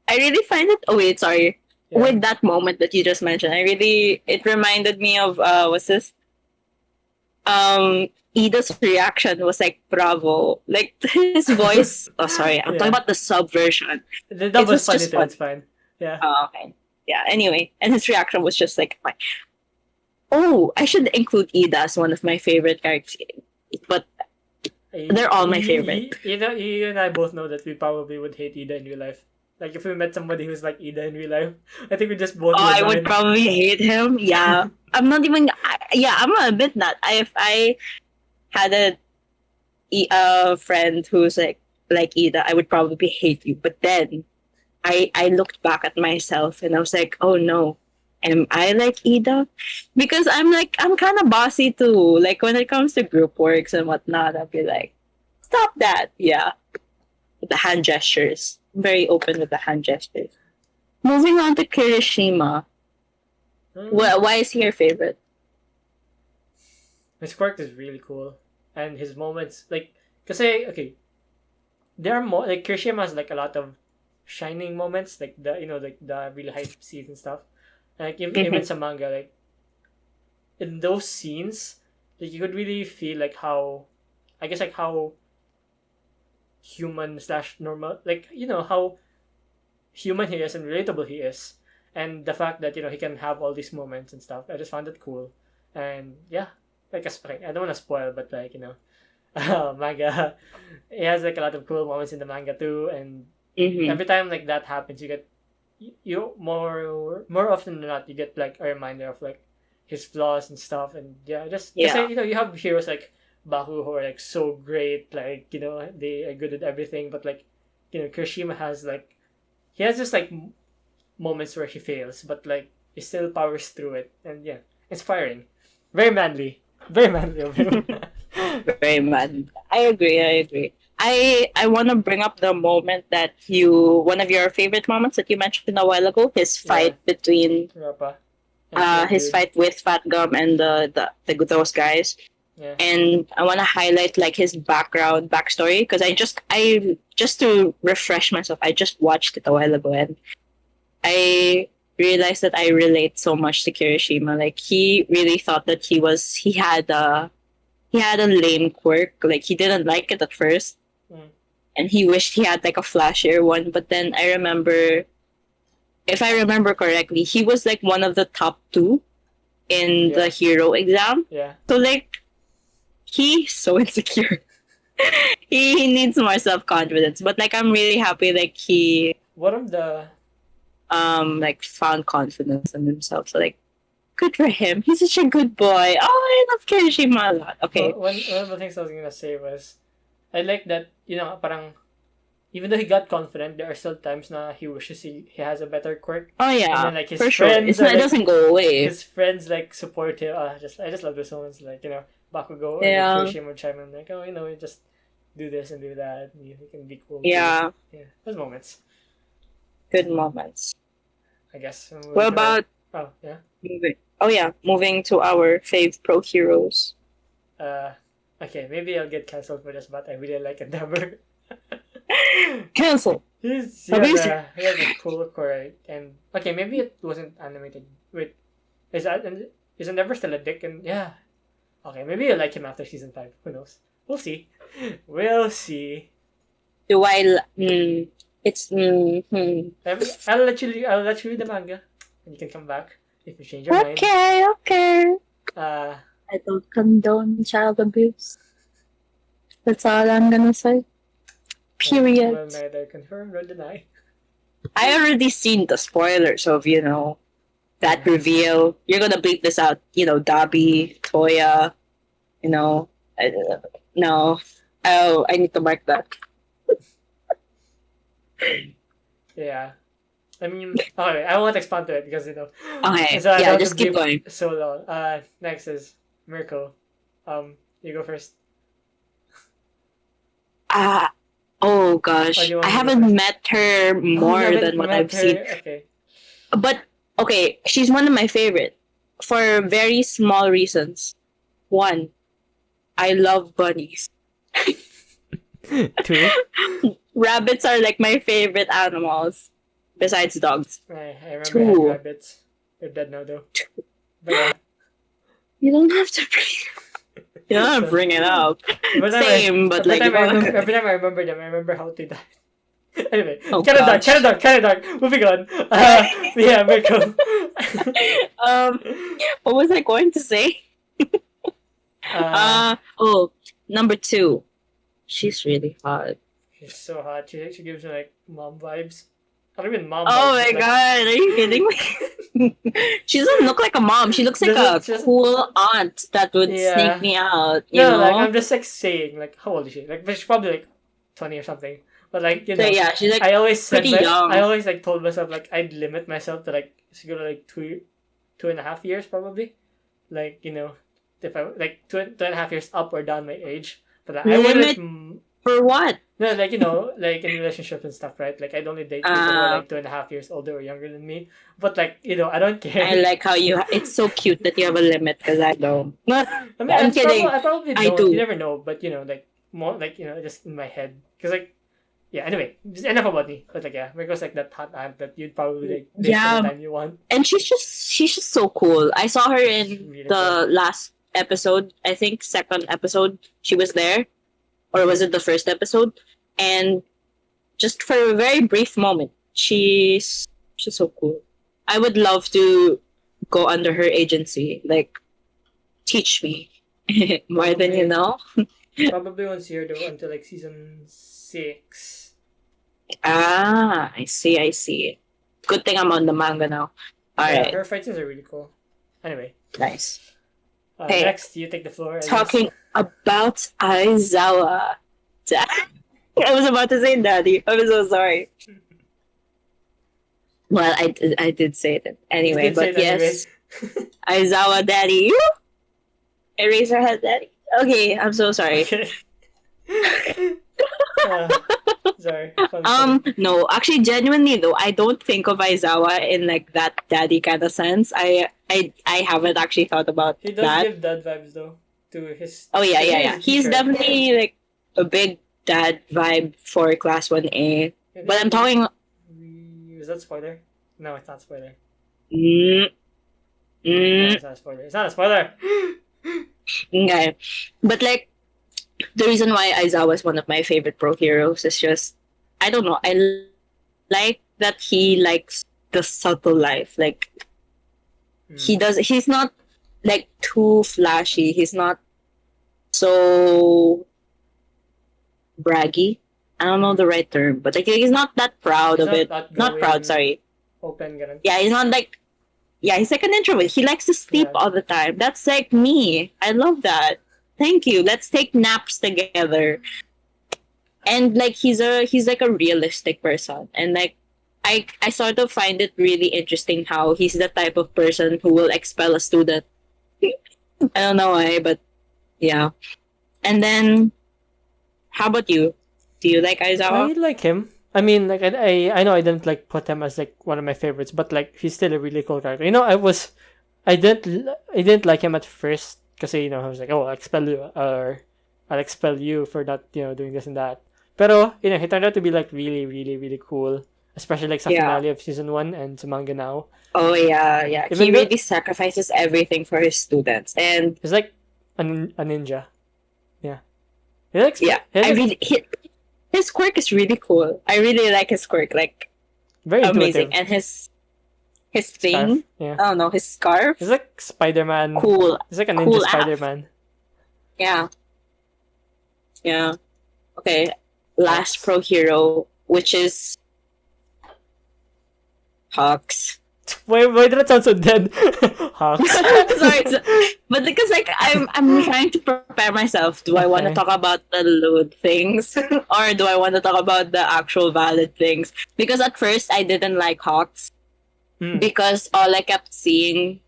I really find it. Oh wait, sorry. Yeah. With that moment that you just mentioned, it reminded me of what's this? Ida's reaction was like bravo. Like his voice. Oh, sorry, I'm talking Yeah. about the sub version. That It was was funny just too. fun. It's fine. Yeah. Oh, okay. Yeah. Anyway, and his reaction was just like, oh, I should include Ida as one of my favorite characters, but they're all my favorite. You and I both know that we probably would hate Ida in real life. Like if we met somebody who's like Ida in real life, I think we just both Oh, would I would mind. probably hate him. Yeah, I'm not even. Yeah, I'm gonna admit that. If I had a friend who's like Ida, I would probably hate you. But then I looked back at myself and I was like, oh no, am I like Ida? Because I'm kind of bossy too. Like when it comes to group works and whatnot, I'll be like, stop that. Yeah, with the hand gestures. I'm very open with the hand gestures. Moving on to Kirishima. Why is he your favorite? His quirk is really cool, and his moments like, cause okay, there are more like Kirishima has like a lot of shining moments, like the really hype scenes and stuff. And, like even some manga, like in those scenes, like you could really feel like how, I guess like how human slash normal, like how human he is and relatable he is, and the fact that he can have all these moments and stuff. I just found it cool, and yeah, like I don't want to spoil, but like manga, it has like a lot of cool moments in the manga too, and every time like that happens, you get you more often than not you get like a reminder of like his flaws and stuff, and yeah, just Yeah. you have heroes like Baku who are like so great, like they are good at everything, but like Kirishima has like he has just like moments where he fails, but like he still powers through it, and yeah, inspiring, very manly of him. Very mad. I agree. I want to bring up the moment that one of your favorite moments that you mentioned a while ago, his Yeah, fight between Rappa and Flame his Dude. fight with Fat Gum and the those guys. Yeah, And I want to highlight like his backstory because I just to refresh myself, I just watched it a while ago and I realized that I relate so much to Kirishima. Like he really thought that he had a lame quirk. Like he didn't like it at first, Mm. and he wished he had like a flashier one. But then if I remember correctly, he was like one of the top two in Yeah. the hero exam. yeah, So like he's so insecure. He needs more self confidence. But like I'm really happy like he One of the like found confidence in himself. So like good for him. He's such a good boy. Oh, I love Kirishima a lot. Okay. one of the things I was gonna say was I like that, parang even though he got confident, there are still times na he wishes he has a better quirk. Oh And yeah. then like his For sure. friends It's not, are it like doesn't go away. his friends like support him. I just love this moments like, Bakugo or Yeah. like Kirishima would chime in like, oh, you just do this and do that. You can be cool. Yeah. Yeah. Those moments. Good moments. I guess. What about Oh, yeah. moving to our fave pro heroes. Okay, maybe I'll get cancelled for this, but I really like Endeavor. Cancel. He has a cool quirk, and okay, maybe it wasn't animated. Wait, is Endeavor still a dick? And yeah, okay, maybe I like him after season 5. Who knows? We'll see. We'll see. Do I? It's. I'll let you read the manga, and you can come back if you change your mind. Okay. I don't condone child abuse. That's all I'm gonna say. Period. Will neither confirm nor deny. I already seen the spoilers of that reveal. You're gonna bleep this out. Dabi, Toya. No. Oh, I need to mark that. Yeah. I mean, okay, I won't expand to it because Okay, so yeah, just keep going. So long. Next is Mirko. You go first. Oh gosh, I haven't met her more than what I've seen. Okay. But okay, she's one of my favorite for very small reasons. One, I love bunnies. 2. Rabbits are like my favorite animals, besides dogs. I remember 2. having rabbits. They're dead now though. But yeah. You don't have to bring it up. Same, but like every time I remember them, I remember how they died. Anyway, oh, kind of dark. Moving on. Yeah, Mirko. What was I going to say? Number 2. She's really hot. She's so hot. She gives me like mom vibes. Not even mom. Oh vibes, my god, are you kidding me? She doesn't look like a mom. She looks like a cool aunt that would sneak me out. You know? Like I'm just like saying, like how old is she? Like she's probably like 20 or something. But like so, yeah, she's like I always pretty young. I always like told myself like I'd limit myself to like it's gonna like 2.5 years probably. Like if I like 2.5 years up or down my age. But like, I wouldn't. For what? No, like like in relationships and stuff, right? Like I'd only date people who are like 2.5 years older or younger than me. But like I don't care. I like how it's so cute that you have a limit because I don't. I mean, I'm kidding. I probably don't. I do. You never know, but like more like just in my head because like yeah. Anyway, just enough about me. But like yeah, Mirko's like that hot aunt that you'd probably like date for the time you want. And she's just so cool. I saw her in really the last episode. I think second episode she was there, or was it the first episode? And just for a very brief moment, she's so cool. I would love to go under her agency. Like, teach me more than you know. Probably won't see her though until like season 6. I see. Good thing I'm on the manga now. Alright. Her fight scenes are really cool. Anyway. Nice. Hey, next, you take the floor. Talking about Aizawa. I was about to say Daddy. I'm so sorry. Well, I did say it anyway, but yes. Aizawa Daddy. Eraserhead Daddy. Okay, I'm so sorry. Okay. Sorry. No, actually, genuinely though, I don't think of Aizawa in like that daddy kind of sense. I haven't actually thought about that. He does give dad vibes though to his. Oh yeah. He's definitely like a big dad vibe for class 1A. But I'm talking. Is that spoiler? No, it's not spoiler. No, it's not a spoiler. It's not a spoiler. Okay, but like. The reason why Aizawa is one of my favorite pro heroes is just, I don't know, I like that he likes the subtle life. Like, he's not like too flashy. He's not so braggy. I don't know the right term, but like he's not that proud He's of not it. Not proud, outgoing, sorry. open, ganun. Yeah, he's not like yeah, he's like an introvert. He likes to sleep Yeah. all the time. That's like me. I love that. Thank you. Let's take naps together. And like he's like a realistic person. And like I sort of find it really interesting how he's the type of person who will expel a student. I don't know why, but yeah. And then how about you? Do you like I Aizawa? like him. I mean, like I know I didn't like put him as like one of my favorites, but like he's still a really cool character. I didn't like him at first because I was like, oh, I'll expel you, or I'll expel you for not doing this and that. Pero he turned out to be like really really really cool, especially like sa Yeah. finale of season 1 and sa manga now. Oh yeah, yeah. He Even though really sacrifices everything for his students. And he's like a ninja. Yeah, he likes yeah, his quirk is really cool. I really like his quirk, like very amazing. intuitive. And his Scarf. thing, Yeah, I don't know, his scarf, he's like Spider-Man. cool. He's like a ninja Cool AF. Spider-Man. Yeah, yeah. Okay, last Hawks. pro hero, which is Hawks. Why did it sound so dead? Hawks. Sorry, but because like I'm trying to prepare myself. Do I want to Okay. talk about the load things, or do I want to talk about the actual valid things? Because at first I didn't like Hawks Mm. because all I kept seeing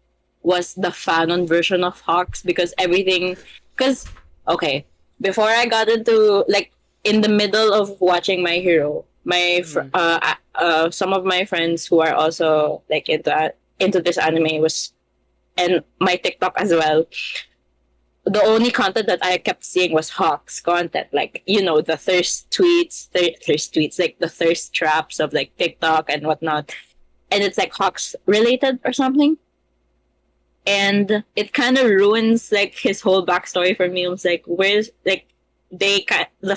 was the fanon version of Hawks. Because everything, because okay, before I got into like in the middle of watching My Hero, some of my friends who are also like into this anime was and my TikTok as well. The only content that I kept seeing was Hawks content, like the thirst tweets, like the thirst traps of like TikTok and whatnot, and it's like Hawks related or something, and it kind of ruins like his whole backstory for me. I was like, where's like the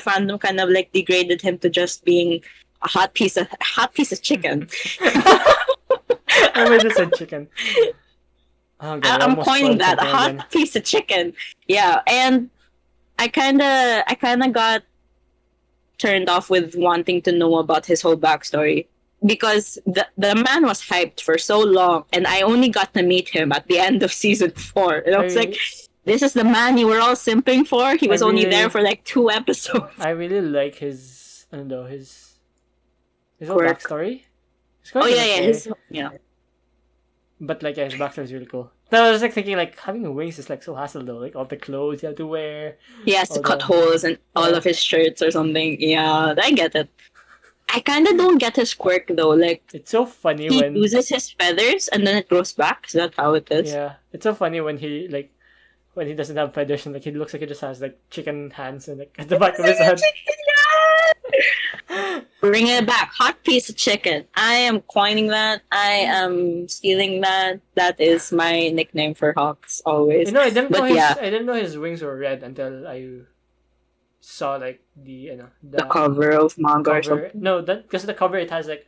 fandom kind of like degraded him to just being a hot piece of chicken. I made this a chicken. Oh god, I I'm almost coining spoiled that a something hot again. piece of chicken. Yeah, and I kind of got turned off with wanting to know about his whole backstory because the man was hyped for so long, and I only got to meet him at the end of season 4, and I was like, this is the man you were all simping for. He was only there for like 2 episodes. I really like his I don't know his whole Quirk. backstory. His Oh quirk is yeah, okay, his yeah. but like his backstory is really cool. Then I was like thinking like having wings is like so hassle though. Like all the clothes you have to wear. He has to all cut the- holes in all Yeah. of his shirts or something. Yeah, I get it. I kind of don't get his quirk though. Like It's so funny he when loses his feathers and then it grows back. Is that how it is? yeah, it's so funny when he doesn't have feathers and like he looks like he just has like chicken hands and like at the back of his head. Bring it back. Hot piece of chicken. I am coining that. I am stealing that. That is my nickname for Hawks always. I didn't know But yeah. I didn't know his wings were red until I saw like The cover of manga or cover. something. No, that because the cover it has like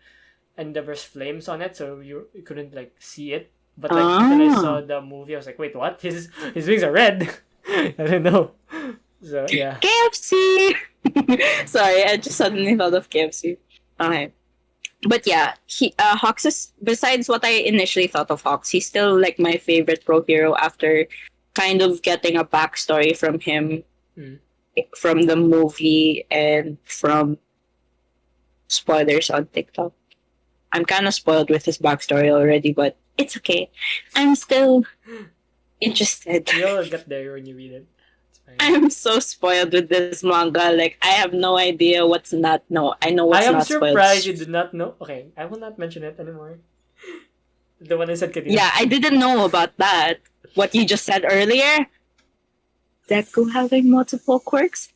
and there's flames on it, so you couldn't like see it. But like until I saw the movie, I was like, wait, what? His wings are red. I didn't know. So yeah. KFC! Sorry, I just suddenly thought of KFC. Okay. But yeah, Hawks is, besides what I initially thought of Hawks, he's still like my favorite pro hero after kind of getting a backstory from him from the movie and from spoilers on TikTok. I'm kind of spoiled with his backstory already, but it's okay. I'm still interested. You'll get there when you read it. It's fine. I'm so spoiled with this manga. Like, I have no idea what's not. No, I know what's I am not surprised you spoiled. did not know. Okay, I will not mention it anymore. The one I said kanina. Yeah, I didn't know about that. What you just said earlier. Deku having multiple quirks.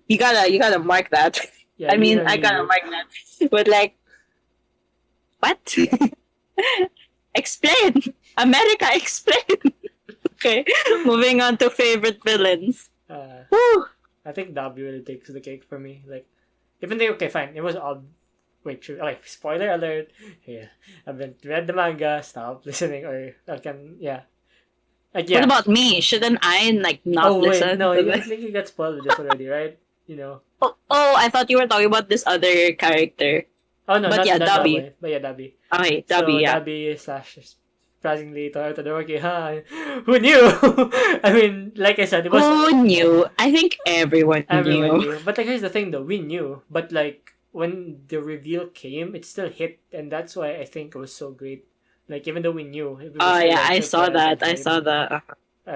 You gotta mark that. Yeah, I mean, you I know, gotta you- mark that. But like, what? Explain, America. Explain. Okay, moving on to favorite villains. Woo. I think W really takes the cake for me. Like, even though okay, fine, it was all. Wait, true. Okay, spoiler alert. Yeah, I haven't read the manga. Stop listening, or I can Like, What yeah. about me? Shouldn't I like not Oh wait, listen no, to I this? think you got spoiled with this already, right? You know. Oh, I thought you were talking about this other character. Oh no, But not yeah, not that Dobby. way. But yeah, Dabby. Okay, Dobby, So yeah. Dabby slash surprisingly Toyota Todoroki, huh? Who knew? I mean, like I said, it was Who knew? I think everyone everyone knew. knew. But like here's the thing though, we knew. But like when the reveal came, it still hit, and that's why I think it was so great. Like even though we knew, we were Oh still yeah, like I saw surprised and that. I hyped. saw that.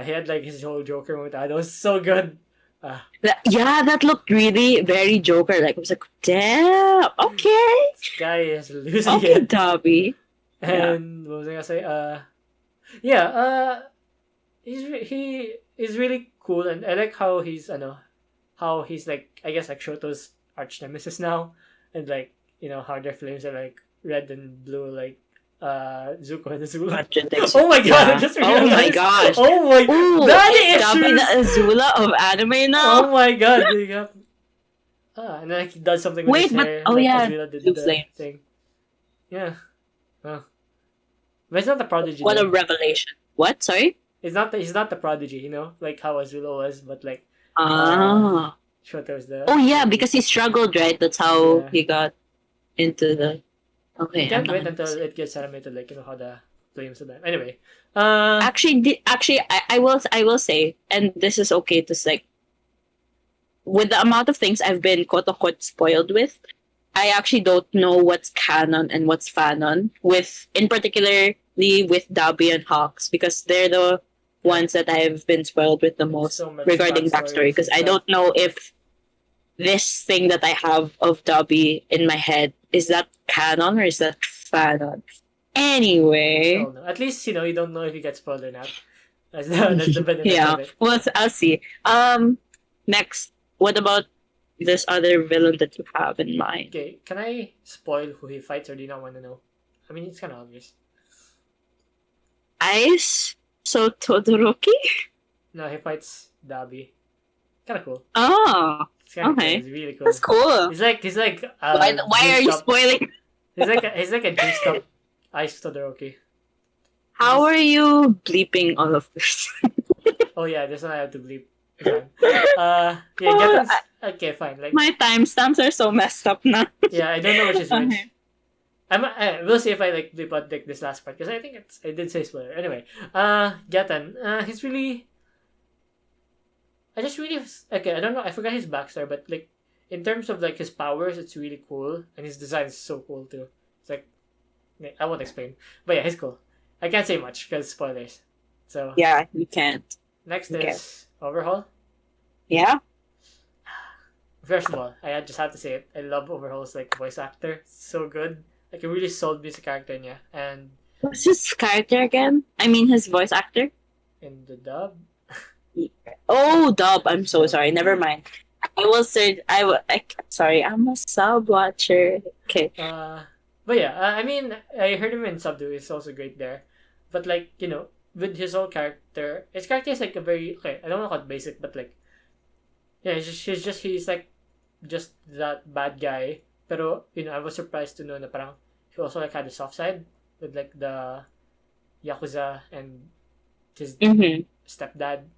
He had like his whole Joker moment. That was so good. Uh, Yeah, that looked really very Joker. Like I was like, damn. Okay, this guy is losing okay, it. Dobby. Yeah. And what was I gonna say? Yeah. He is really cool, and I like how he's I know how he's like I guess like Shoto's arch nemesis now, and like how their flames are like red and blue like Zuko and Azula. Contradiction. Oh my god! I Yeah. just Oh my realized. gosh. Oh my Ooh, daddy is Dobby the issues. Azula of anime Oh now? my god! They got and then like, he does something with his Wait, but hair oh like yeah, Azula did blue the flame. thing. Yeah. Oh. But it's not the prodigy What a though. revelation. What? Sorry? It's not he's not the prodigy, like how Azula was, but like Ah. Shoto was the Oh yeah, prodigy. because he struggled, right? That's how Yeah. he got into the. You Okay, I'm can't not wait gonna until say. it gets animated, like how the flames of them. Anyway, Actually, I will say, and this is okay to say. With the amount of things I've been quote unquote spoiled with, I actually don't know what's canon and what's fanon with, in particularly with Dobby and Hawks, because they're the ones that I've been spoiled with the most so much regarding backstory. backstories Because and I stuff. don't know if this thing that I have of Dobby in my head is that canon or is that fanon. Anyway, Oh no, at least you don't know if you get spoiled or not. That's the benefit yeah. of it. Well, I'll see. Next, what about this other villain that you have in mind? Okay, can I spoil who he fights, or do you not want to know? I mean, it's kind of obvious. Ice. So Todoroki. No, he fights Dabi. Kind of cool. Oh, It's kind of okay. cool. It's really cool. That's cool. He's like Why are you juiced up. spoiling? He's like a juiced up Ice Todoroki. How are you bleeping all of this? Oh yeah, this one I have to bleep. Fine. Yeah, Oh, Gaten's okay, fine. Like My timestamps are so messed up now. yeah, I don't know which is which. Okay. We'll see if I like bleep out like this last part because I think I did say spoiler. Anyway, Gaten, he's really. I just really okay. I don't know. I forgot his backstory, but like in terms of like his powers, it's really cool, and his design is so cool too. It's like I won't explain, but yeah, he's cool. I can't say much because spoilers. So Yeah, you can't. next Okay. is Overhaul. Yeah. First of all, just have to say it. I love Overhaul's like voice actor. So good. Like it really sold me as a character, yeah. And What's his character again? I mean, his voice actor. in the dub, Oh, dub. I'm so sorry. Never mind. I will search. Sorry, I'm a sub watcher. Okay. but yeah, I mean, I heard him in Subdue. He's also great there. But like with his whole character, his character is like a very okay. I don't want to call it basic, but like yeah, he's like just that bad guy. Pero I was surprised to know na parang he also like had a soft side with like the yakuza and his Mm-hmm. stepdad,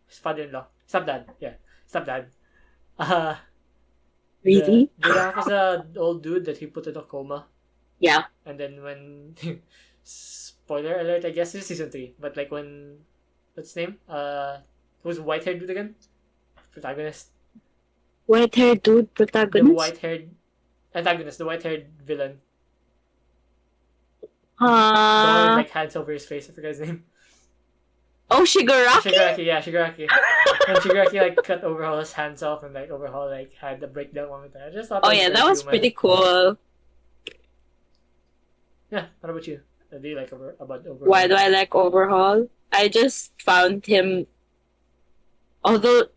his father-in-law, stepdad, yeah, stepdad. Uh Really? the yakuza old dude that he put in a coma, Yeah. and then when spoiler alert, I guess this is season 3, but like when what's his name? Who's the white haired dude again? Protagonist. White hair dude The protagonist. white haired antagonist, the white haired villain. The one with like hands over his face, I forgot his name. Oh, Shigaraki. Shigaraki, yeah, Shigaraki. And Shigaraki like cut Overhaul's hands off and like Overhaul like had the breakdown moment. I just thought Oh that yeah, very that was human. pretty cool. Yeah, what about you? Do you like about Overhaul? Why do I like Overhaul? I just found him. Although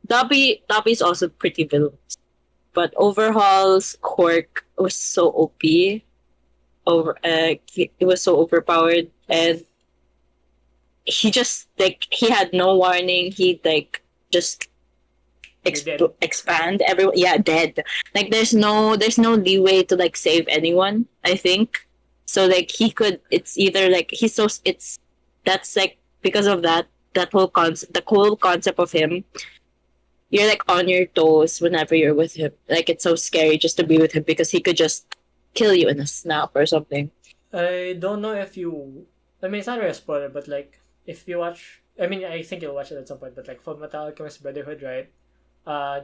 Dobby's also pretty villainous, but Overhaul's quirk was so OP. It was so overpowered, and he just like he had no warning. He like just You're dead. expand everyone. Yeah, dead. Like there's no leeway to like save anyone. I think so. Like he could. It's either like he's so. It's that's like because of that whole concept, the whole concept of him, you're like on your toes whenever you're with him. Like it's so scary just to be with him because he could just kill you in a snap or something. I don't know if you. I mean, it's not really a spoiler, but like if you watch, I mean, I think you'll watch it at some point. But like Full Metal Alchemist Brotherhood, right?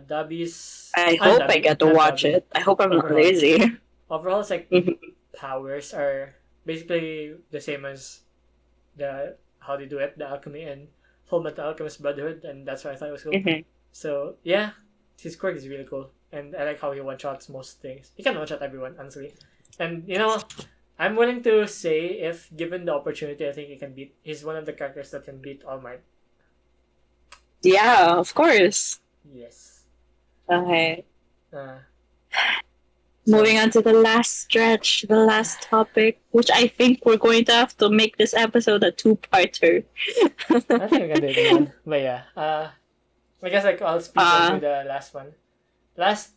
Dabby's. I hope I Dabby, get to not watch Dabby. it. I hope I'm not Overall, lazy. overall, it's like Mhm. powers are basically the same as the how they do it, the alchemy in Full Metal Alchemist Brotherhood, and that's why I thought it was cool. Mhm. So yeah, his quirk is really cool, and I like how he one shots most things. He can one shot everyone, honestly. And you know, I'm willing to say if given the opportunity, I think he can beat. He's one of the characters that can beat All Might. Yeah, of course. Yes. Okay. Uh, Moving so on to the last stretch, the last topic, which I think we're going to have to make this episode a two-parter. I think we can do it again. But yeah, I guess like I'll speak into uh, the last one.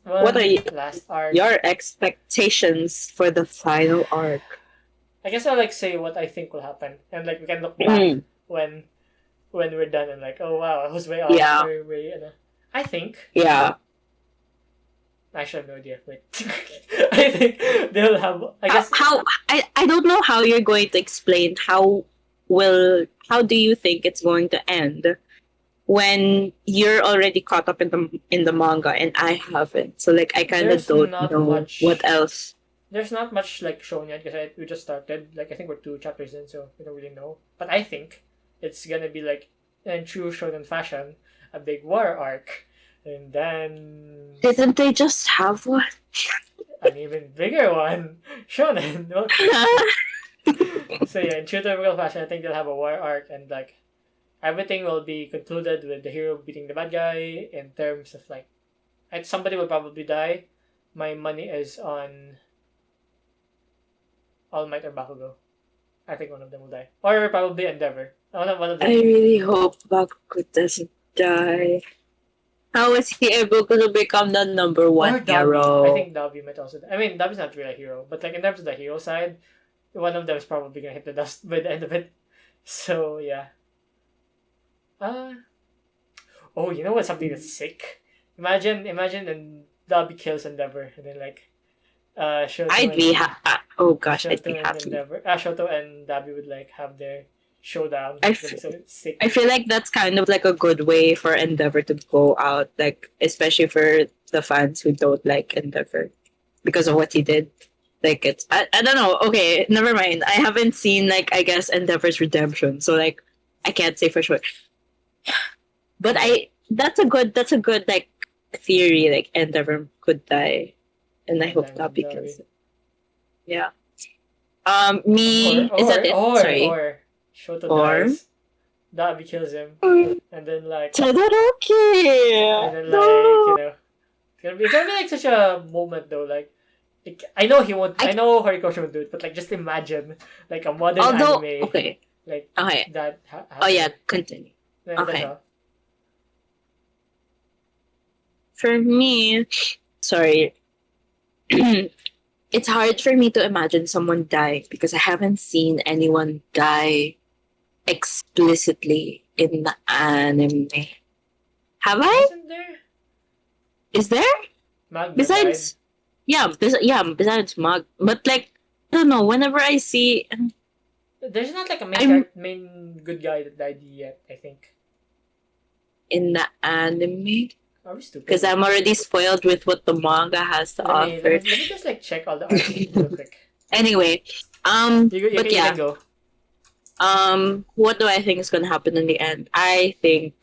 what are Last arc. your expectations for the final arc? I guess I'll like say what I think will happen, and like we can look back Mm, when we're done and like, oh wow, I was way off. yeah, Way. I think yeah. I should have no idea. Wait, I think they'll have. I guess How I don't know how you're going to explain how do you think it's going to end when you're already caught up in the manga and I haven't. So like I kind of there's don't not know what much. else. There's not much like shown yet because we just started. Like I think we're 2 chapters in, so we don't really know. But I think it's gonna be like in true shonen fashion, a big war arc, and then Didn't they just have one? an even bigger one, shonen. So yeah, in true typical fashion, I think they'll have a war arc and like everything will be concluded with the hero beating the bad guy in terms of like somebody will probably die. My money is on All Might or Bakugo. I think one of them will die. Or probably Endeavor. One of I them. really hope Bakugo doesn't die. How is he able to become the number Or one Dobby. I hero? think Dobby might also die. I mean, Dobby's not really a hero. But like in terms of the hero side, one of them is probably gonna hit the dust by the end of it. So yeah. Uh oh, you know what's something that's sick? Imagine and Dobby kills Endeavor and then like Shoto I'd be and oh gosh, I'd be Shoto and happy. Endeavor Shoto and Dobby would like have their showdown. I, That'd be so sick. I feel like that's kind of like a good way for Endeavor to go out, like especially for the fans who don't like Endeavor because of what he did. Like it's I don't know. Okay, never mind. I haven't seen like I guess Endeavor's redemption, so like I can't say for sure. But Yeah. I that's a good like theory. Like Endeavor could die, and I And hope then not Dobby. because yeah. Me is that it? Sorry. Or Shoto Or dies. Dobby kills him. And then like Todoroki. and then like, No. it's gonna be like such a moment though, like I know he won't I I know Horikoshi won't do it, but like just imagine like a modern although anime okay like okay that oh yeah happening. continue. Then that's Okay, all. for me, sorry, it's hard for me to imagine someone die because I haven't seen anyone die explicitly in the anime. Have I? Isn't there? Is there? Magna died. Besides, besides Mag, but like I don't know. Whenever I see, There's not like a I'm main good guy that died yet, I think. in the anime Are we stupid? because I'm already spoiled with what the manga has to offer. Let me just like check all the arcs real quick. Anyway, but You yeah, can go. what do I think is gonna happen in the end? I think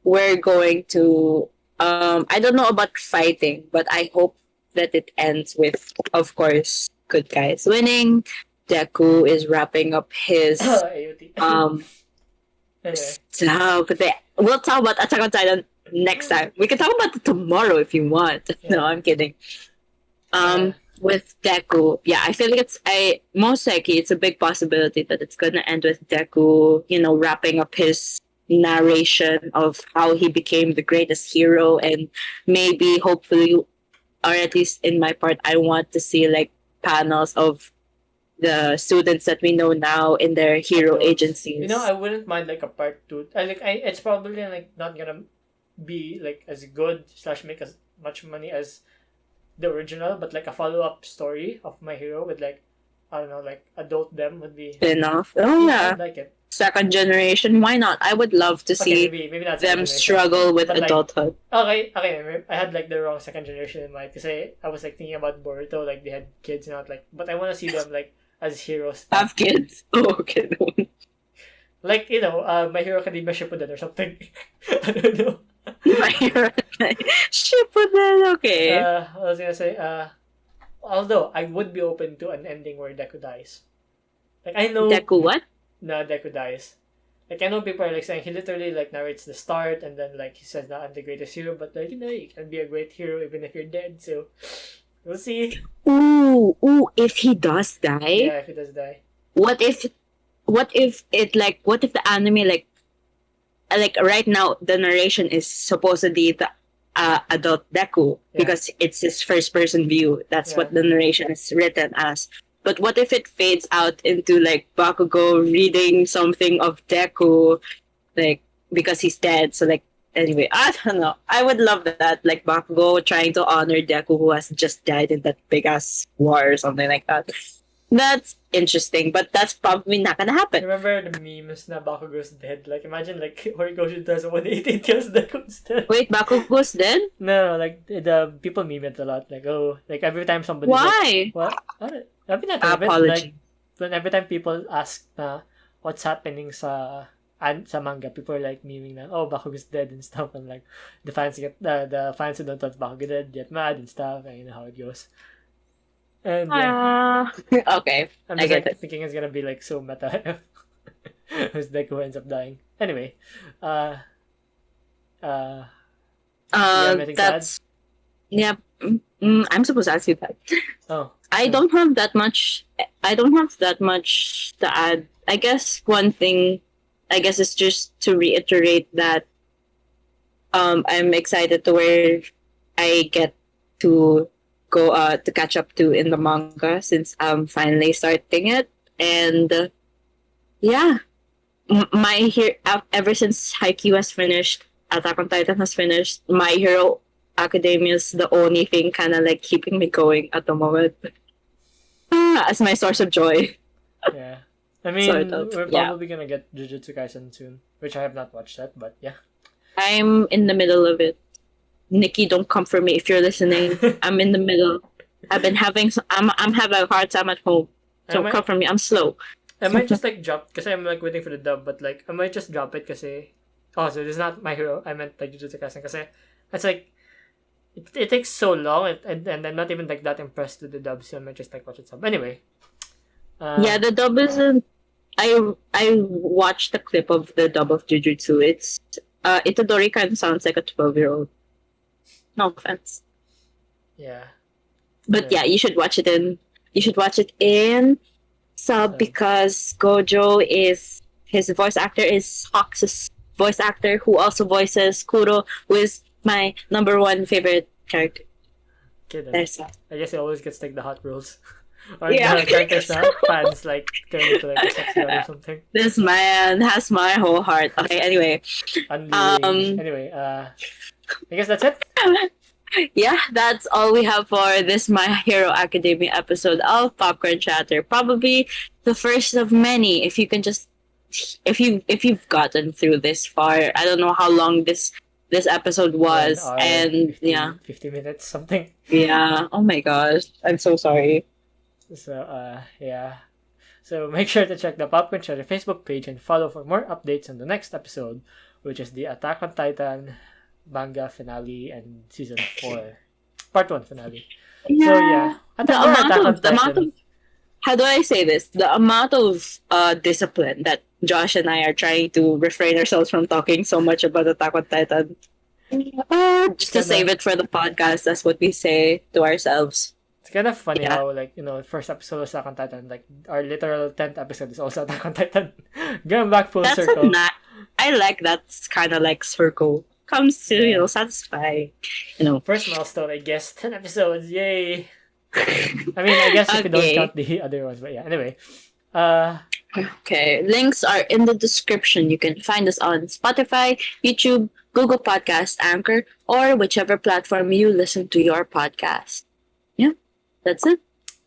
we're going to, I don't know about fighting, but I hope that it ends with, of course, good guys winning. Deku is wrapping up his, AOT. um, Anyway. stuff. We'll talk about Attack on Titan next time. We can talk about it tomorrow if you want. No, Yeah. I'm kidding. Uh, With Deku, yeah, I feel like most likely it's a big possibility that it's gonna end with Deku, wrapping up his narration of how he became the greatest hero, and maybe, hopefully, or at least in my part, I want to see like panels of the students that we know now in their hero Those. agencies. You know, I wouldn't mind like a part two. It's probably like not gonna be like as good / make as much money as the original, but like a follow up story of My Hero with like I don't know, like adult them would be Spin-off. Oh yeah. I'd like it. Second generation. Why not? I would love to Okay, see maybe not them second generation, struggle with but like adulthood. okay. I had like the wrong second generation in mind because I was like thinking about Boruto, like they had kids and not like, but I want to see them like as heroes. Have kids. Oh, okay. Like My Hero Academia Shippuden or something. I don't know. My hero. Shippuden. Okay. I was gonna say although I would be open to an ending where Deku dies. Like I know Deku what? No, Deku dies. Like I know people are like saying he literally like narrates the start and then like he says that I'm the greatest hero, but like you can be a great hero even if you're dead. So we'll see. Ooh, if he does die, Yeah, if he does die. what if the anime like right now the narration is supposedly the adult Deku because it's his first person view. That's what the narration is written as. But what if it fades out into like Bakugo reading something of Deku, like because he's dead? So like anyway, I don't know. I would love that, like Bakugo trying to honor Deku who has just died in that big ass war or something like that. That's interesting, but that's probably not gonna happen. Remember the memes na Bakugo's dead? Like imagine like Horikoshi does a 180 kills Deku's dead. Wait, Bakugo's dead? No, like the people meme it a lot. Like like every time somebody Why? Like, what? I've been Apology. Like every time people ask na what's happening sa manga, people are like memeing na Bakugo's dead and stuff, and like the fans who don't want Bakugo dead get mad and stuff, and you know how it goes. And okay, I'm just like thinking it's gonna be like so meta if Deku ends up dying. Anyway, that's yeah. I'm supposed to ask you that. Oh, I don't have that much. I don't have that much to add. I guess one thing, is just to reiterate that I'm excited to where I get to go to catch up to in the manga since I'm finally starting it, and ever since Haikyuu has finished, Attack on Titan has finished, My Hero Academia is the only thing kind of like keeping me going at the moment as my source of joy. Yeah, I mean we're probably gonna get Jujutsu Kaisen soon, which I have not watched yet, but yeah, I'm in the middle of it. Nikki, don't come for me if you're listening. I'm in the middle. I've been having I'm having a hard time at home. Don't come for me. I'm slow. I might just like drop because I'm like waiting for the dub, but like I might just drop it because so this is not My Hero. I meant like Jujutsu Kaisen because it's like it takes so long and I'm not even like that impressed with the dub, so I might just like watch it sub. Anyway. Yeah, the dub isn't. I watched the clip of the dub of Jujutsu. It's Itadori kind of sounds like a 12-year-old. No offense. Yeah. But yeah, you should watch it in sub because Gojo is his voice actor is Hawk's voice actor who also voices Kuro, who is my number one favorite character. Okay, then. There's that. I guess he always gets like the hot rolls. Or Yeah. the characters na fans like turn into like a sex god or something. This man has my whole heart. Okay, anyway. Anyway, I guess that's it. Yeah, that's all we have for this My Hero Academia episode of Popcorn Chatter. Probably the first of many. If you can just, if you've gotten through this far, I don't know how long this episode was, 1 hour, and 50 minutes something. Yeah. Oh my gosh, I'm so sorry. So yeah. So make sure to check the Popcorn Chatter Facebook page and follow for more updates on the next episode, which is the Attack on Titan manga finale and season 4 part 1 finale. Yeah. So yeah, The amount of how do I say this? The amount of discipline that Josh and I are trying to refrain ourselves from talking so much about Attack on Titan. Just to save it for the podcast, that's what we say to ourselves. It's kind of funny how like first episode was Attack on Titan, like our literal 10th episode is also Attack on Titan. Going back full circle. I like that's kind of like circle. Comes to satisfy, First milestone, I guess, 10 episodes, yay! I mean, I guess if you don't Okay. count the other ones, but yeah. Anyway, Okay, links are in the description. You can find us on Spotify, YouTube, Google Podcast, Anchor, or whichever platform you listen to your podcast. Yeah, that's it.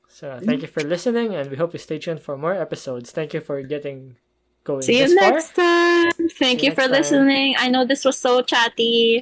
so thank you for listening, and we hope you stay tuned for more episodes. Thank you for getting going See this you far. next time. See Thank you you for next time. listening. I know this was so chatty.